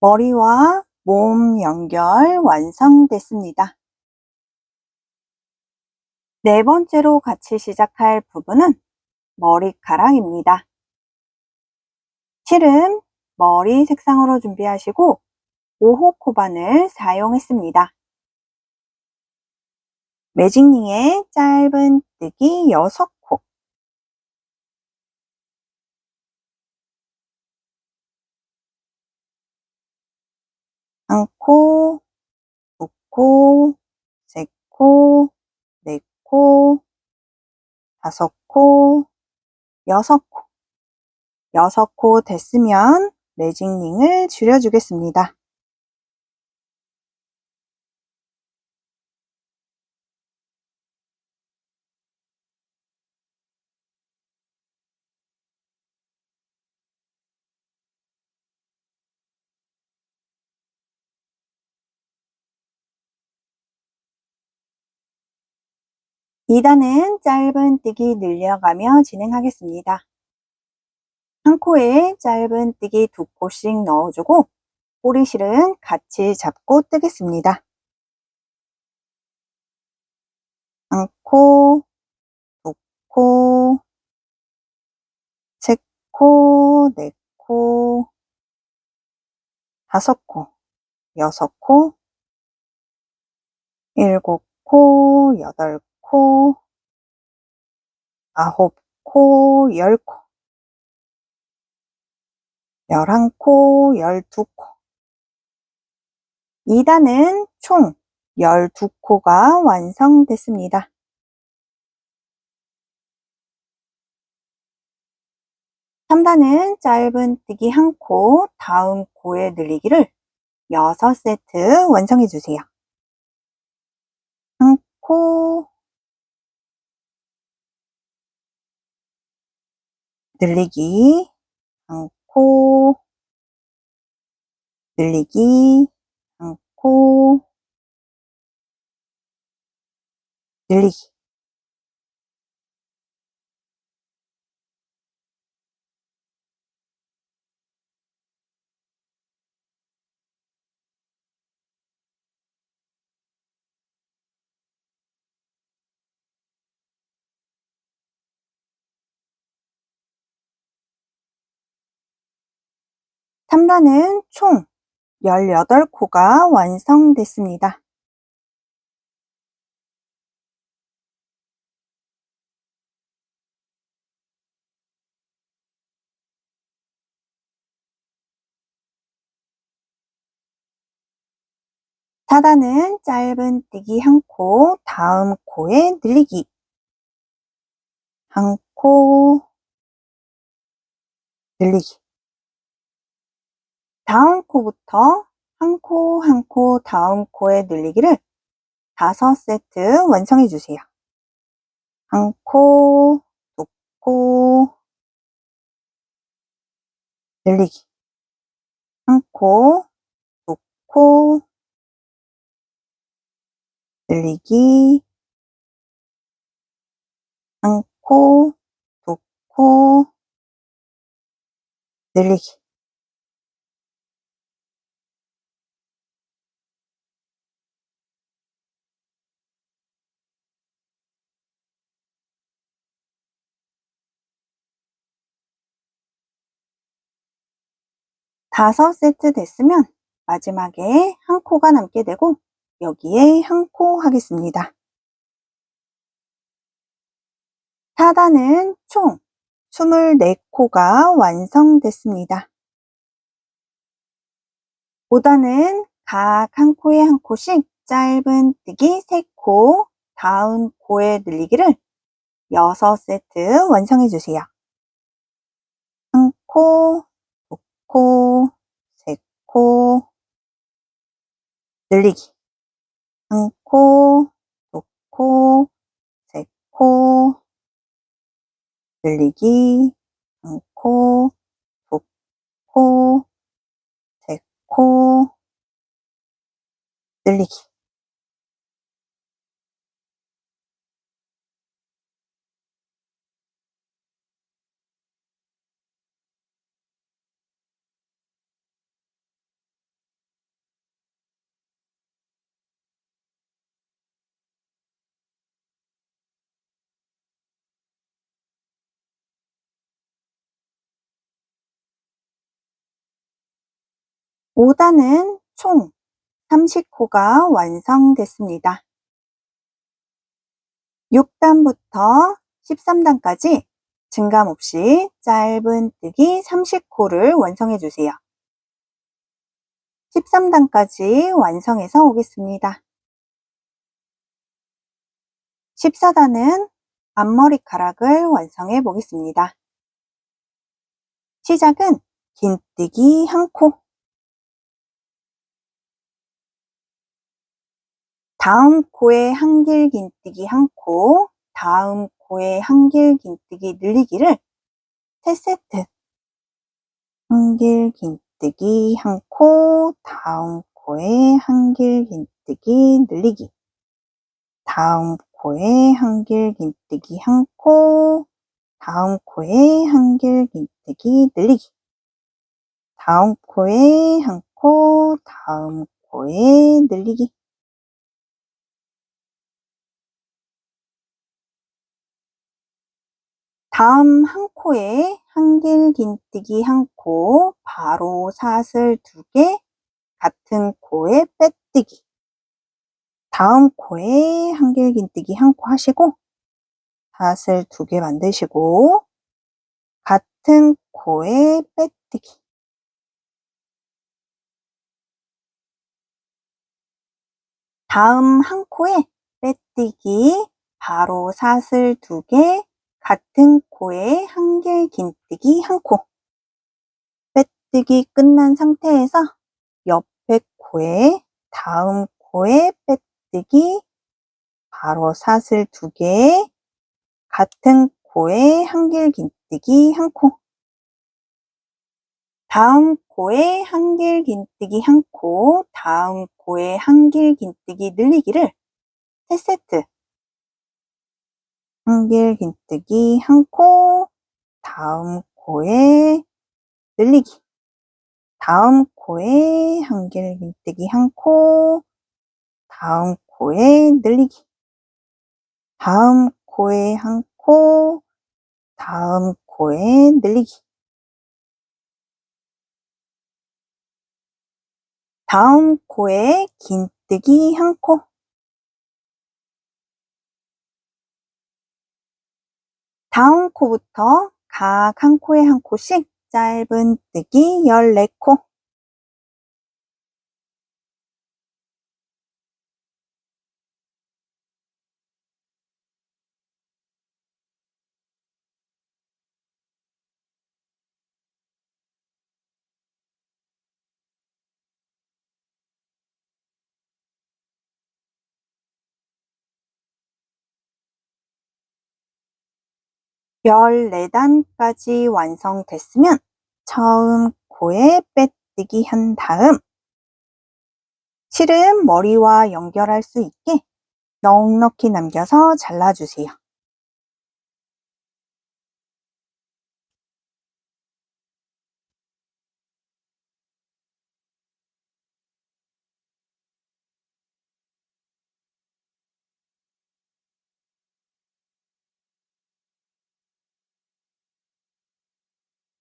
머리와 몸 연결 완성됐습니다. 네 번째로 같이 시작할 부분은 머리카락입니다. 실은 머리 색상으로 준비하시고 5호 코바늘 사용했습니다. 매직링의 짧은뜨기 6코, 한 코, 두 코, 세 코, 네 코, 다섯 코, 여섯 코. 6코 됐으면 매직링을 줄여주겠습니다. 이단은 짧은뜨기 늘려가며 진행하겠습니다. 한 코에 짧은뜨기 2코씩 넣어주고 꼬리실은 같이 잡고 뜨겠습니다. 한 코, 두 코, 세 코, 네 코, 다섯 코, 여섯 코, 일곱 코, 여덟 코, 아홉 코, 10코, 11코, 12코. 2단은 총 12코가 완성됐습니다. 3단은 짧은뜨기 1코, 다음 코에 늘리기를 6세트 완성해 주세요. 1코, 늘리기, 1코, 늘리기, 1코, 늘리기. 삼단은 총 18코가 완성됐습니다. 4단은 짧은뜨기 1코, 다음 코에 늘리기, 1코, 늘리기. 다음 코부터 한 코 한 코 다음 코에 늘리기를 5세트 완성해 주세요. 한 코, 두 코, 늘리기. 한 코, 두 코, 늘리기. 한 코, 두 코, 늘리기. 다섯 세트 됐으면 마지막에 한 코가 남게 되고 여기에 한 코 하겠습니다. 4단은 총 24코가 완성됐습니다. 5단은 각 한 코에 한 코씩 짧은뜨기 3코, 다음 코에 늘리기를 6세트 완성해 주세요. 한 코, 두 코, 세 코, 늘리기. 한 코, 두 코, 세 코, 늘리기. 한 코, 두 코, 세 코, 늘리기. 5단은 총 30코가 완성됐습니다. 6단부터 13단까지 증감 없이 짧은뜨기 30코를 완성해 주세요. 13단까지 완성해서 오겠습니다. 14단은 앞머리카락을 완성해 보겠습니다. 시작은 긴뜨기 1코, 다음 코에 한길 긴뜨기 1코, 다음 코에 한길 긴뜨기 늘리기를 3세트, 한길 긴뜨기 1코, 다음 코에 한길 긴뜨기 늘리기, 다음 코에 한길 긴뜨기 1코, 다음 코에 한길 긴뜨기 늘리기, 다음 코에 한 코, 다음 코에 늘리기. 다음 한 코에 한길 긴뜨기 1코, 바로 사슬 2개, 같은 코에 빼뜨기. 다음 코에 한길 긴뜨기 1코 하시고 사슬 2개 만드시고 같은 코에 빼뜨기. 다음 한 코에 빼뜨기, 바로 사슬 2개, 같은 코에 한길 긴뜨기 1코. 빼뜨기 끝난 상태에서 옆에 코에 다음 코에 빼뜨기, 바로 사슬 2개, 같은 코에 한길 긴뜨기 1코. 다음 코에 한길 긴뜨기 1코, 다음 코에 한길 긴뜨기 늘리기를 3세트. 한길 긴뜨기 1코, 다음 코에 늘리기, 다음 코에 한길 긴뜨기 1코, 다음 코에 늘리기, 다음 코에 1코, 다음 코에 늘리기, 다음 코에 긴뜨기 1코. 다음 코부터 각 한 코에 한 코씩 짧은뜨기 14코. 14단까지 완성됐으면 처음 코에 빼뜨기 한 다음 실은 머리와 연결할 수 있게 넉넉히 남겨서 잘라주세요.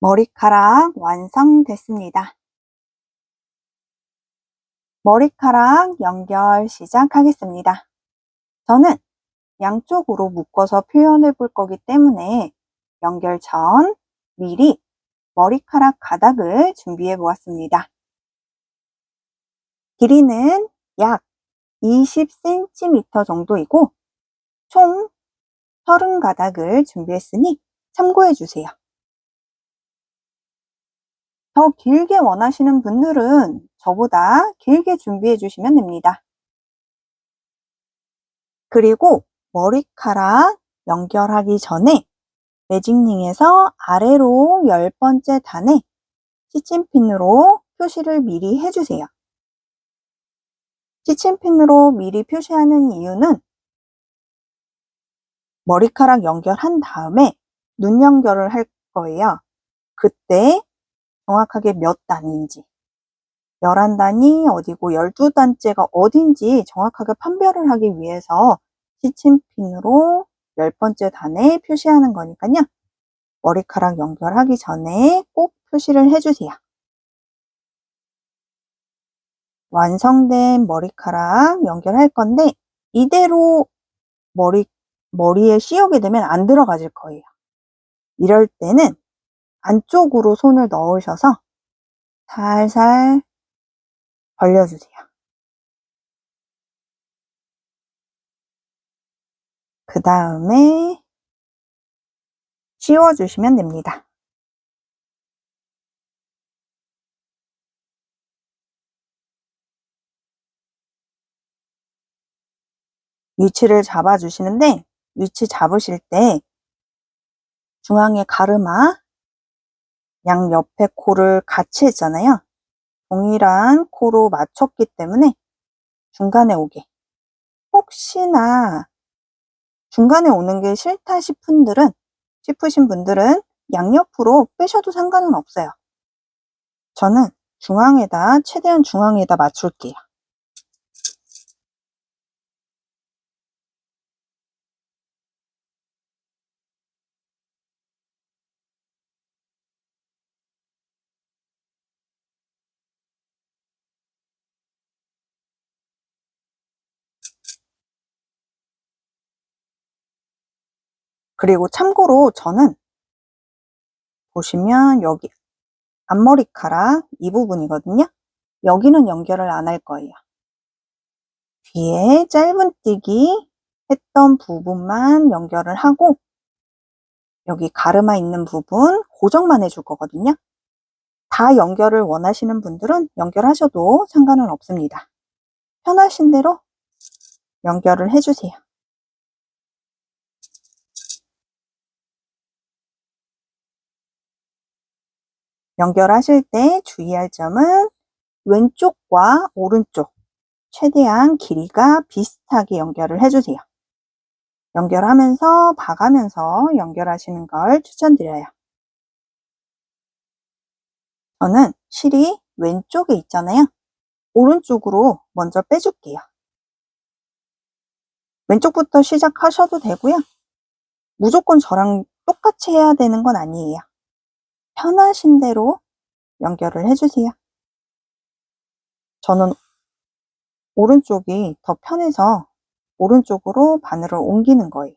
머리카락 완성됐습니다. 머리카락 연결 시작하겠습니다. 저는 양쪽으로 묶어서 표현해 볼 거기 때문에 연결 전 미리 머리카락 가닥을 준비해 보았습니다. 길이는 약 20cm 정도이고 총 30가닥을 준비했으니 참고해 주세요. 더 길게 원하시는 분들은 저보다 길게 준비해 주시면 됩니다. 그리고 머리카락 연결하기 전에 매직링에서 아래로 10번째 단에 시침핀으로 표시를 미리 해주세요. 시침핀으로 미리 표시하는 이유는 머리카락 연결한 다음에 눈 연결을 할 거예요. 그때 정확하게 몇 단인지 11단이 어디고 12단째가 어딘지 정확하게 판별을 하기 위해서 시침핀으로 10번째 단에 표시하는 거니까요. 머리카락 연결하기 전에 꼭 표시를 해주세요. 완성된 머리카락 연결할 건데 이대로 머리에 씌우게 되면 안 들어가질 거예요. 이럴 때는 안쪽으로 손을 넣으셔서 살살 벌려주세요. 그 다음에 씌워주시면 됩니다. 위치를 잡아주시는데 위치 잡으실 때 중앙에 가르마, 양옆에 코를 같이 했잖아요. 동일한 코로 맞췄기 때문에 중간에 오게. 혹시나 중간에 오는 게 싫다 싶으신 분들은 양옆으로 빼셔도 상관은 없어요. 저는 최대한 중앙에다 맞출게요. 그리고 참고로 저는 보시면 여기 앞머리카락 이 부분이거든요. 여기는 연결을 안 할 거예요. 뒤에 짧은뜨기 했던 부분만 연결을 하고 여기 가르마 있는 부분 고정만 해줄 거거든요. 다 연결을 원하시는 분들은 연결하셔도 상관은 없습니다. 편하신 대로 연결을 해주세요. 연결하실 때 주의할 점은 왼쪽과 오른쪽 최대한 길이가 비슷하게 연결을 해주세요. 연결하면서 봐가면서 연결하시는 걸 추천드려요. 저는 실이 왼쪽에 있잖아요. 오른쪽으로 먼저 빼줄게요. 왼쪽부터 시작하셔도 되고요. 무조건 저랑 똑같이 해야 되는 건 아니에요. 편하신 대로 연결을 해주세요. 저는 오른쪽이 더 편해서 오른쪽으로 바늘을 옮기는 거예요.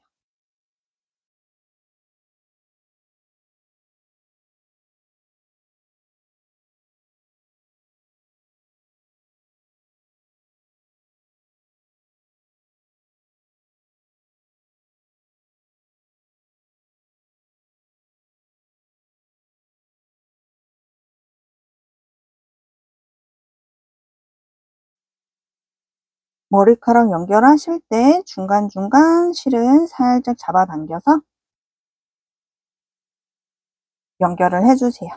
머리카락 연결하실 때 중간중간 실은 살짝 잡아당겨서 연결을 해주세요.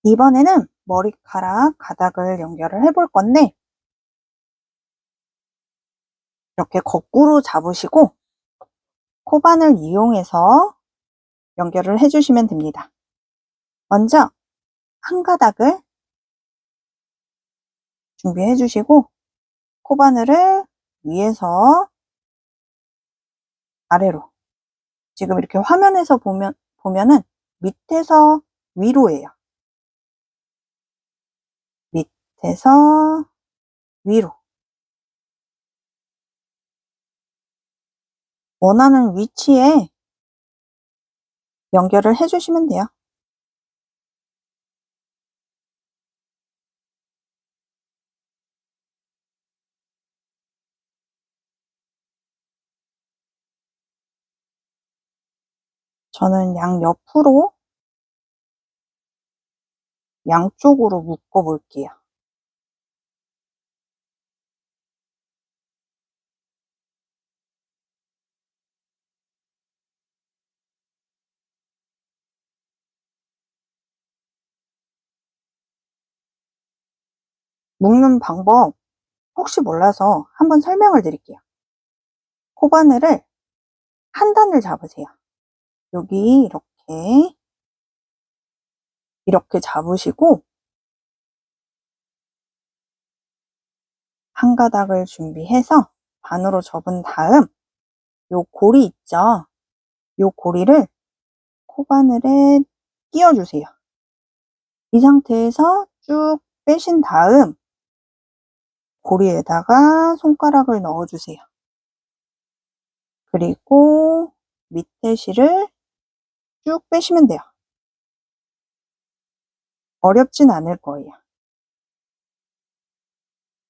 이번에는 머리카락 가닥을 연결을 해볼 건데 이렇게 거꾸로 잡으시고 코바늘 이용해서 연결을 해주시면 됩니다. 먼저 한 가닥을 준비해 주시고 코바늘을 위에서 아래로, 지금 이렇게 화면에서 보면은 밑에서 위로예요. 밑에서 위로. 원하는 위치에 연결을 해주시면 돼요. 저는 양옆으로 양쪽으로 묶어 볼게요. 묶는 방법 혹시 몰라서 한번 설명을 드릴게요. 코바늘을 한 단을 잡으세요. 여기 이렇게 잡으시고 한 가닥을 준비해서 반으로 접은 다음 요 고리 있죠? 요 고리를 코바늘에 끼워주세요. 이 상태에서 쭉 빼신 다음 고리에다가 손가락을 넣어주세요. 그리고 밑에 실을 쭉 빼시면 돼요. 어렵진 않을 거예요.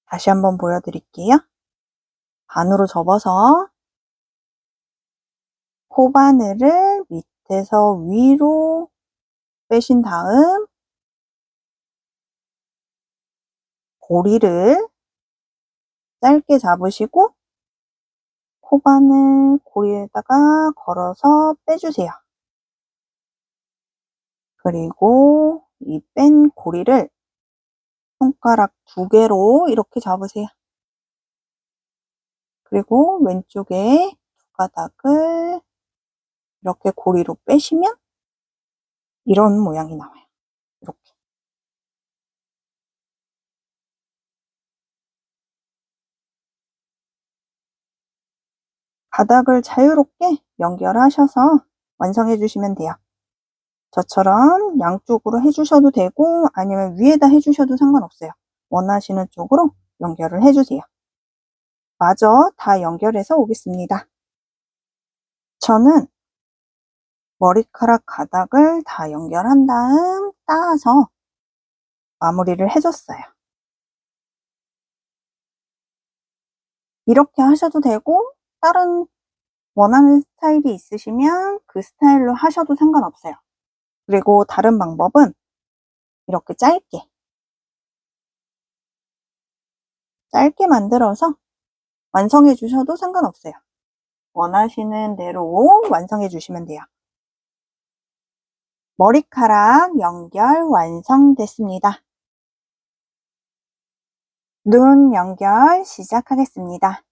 다시 한번 보여드릴게요. 반으로 접어서 코바늘을 밑에서 위로 빼신 다음 고리를 짧게 잡으시고 코바늘 고리에다가 걸어서 빼주세요. 그리고 이 뺀 고리를 손가락 2개로 이렇게 잡으세요. 그리고 왼쪽에 2가닥을 이렇게 고리로 빼시면 이런 모양이 나와요. 이렇게. 바닥을 자유롭게 연결하셔서 완성해 주시면 돼요. 저처럼 양쪽으로 해 주셔도 되고 아니면 위에다 해 주셔도 상관없어요. 원하시는 쪽으로 연결을 해 주세요. 마저 다 연결해서 오겠습니다. 저는 머리카락 가닥을 다 연결한 다음 따서 마무리를 해 줬어요. 이렇게 하셔도 되고 다른 원하는 스타일이 있으시면 그 스타일로 하셔도 상관없어요. 그리고 다른 방법은 이렇게 짧게 만들어서 완성해 주셔도 상관없어요. 원하시는 대로 완성해 주시면 돼요. 머리카락 연결 완성됐습니다. 눈 연결 시작하겠습니다.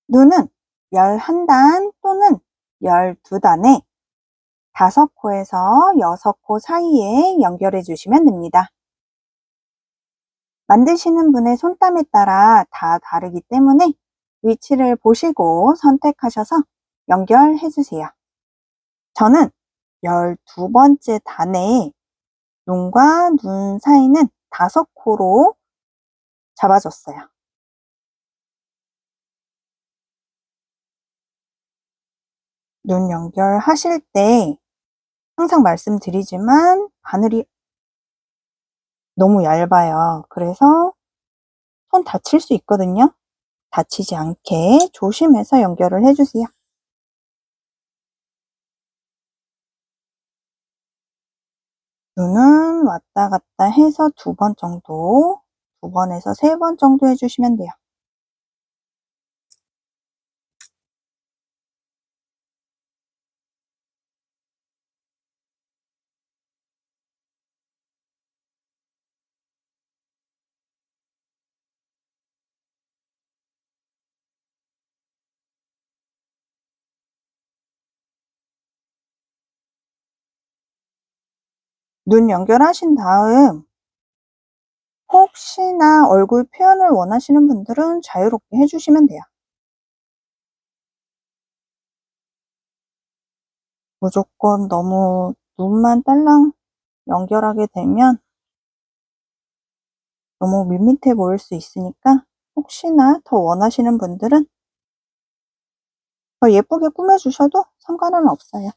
눈은 11단 또는 12단에 5코에서 6코 사이에 연결해 주시면 됩니다. 만드시는 분의 손땀에 따라 다 다르기 때문에 위치를 보시고 선택하셔서 연결해 주세요. 저는 12번째 단에 눈과 눈 사이는 5코로 잡아줬어요. 눈 연결하실 때 항상 말씀드리지만 바늘이 너무 얇아요. 그래서 손 다칠 수 있거든요. 다치지 않게 조심해서 연결을 해주세요. 눈은 왔다 갔다 해서 2번 정도, 2번에서 3번 정도 해주시면 돼요. 눈 연결하신 다음 혹시나 얼굴 표현을 원하시는 분들은 자유롭게 해주시면 돼요. 무조건 너무 눈만 딸랑 연결하게 되면 너무 밋밋해 보일 수 있으니까 혹시나 더 원하시는 분들은 더 예쁘게 꾸며주셔도 상관은 없어요.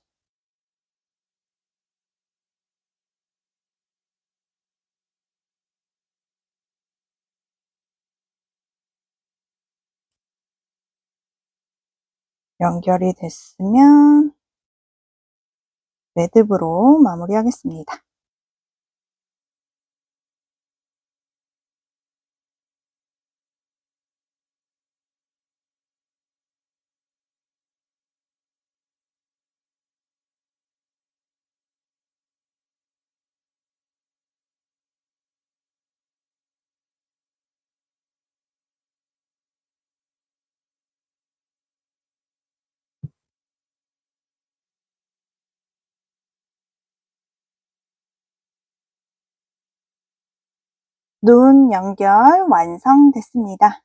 연결이 됐으면 매듭으로 마무리하겠습니다. 눈 연결 완성됐습니다.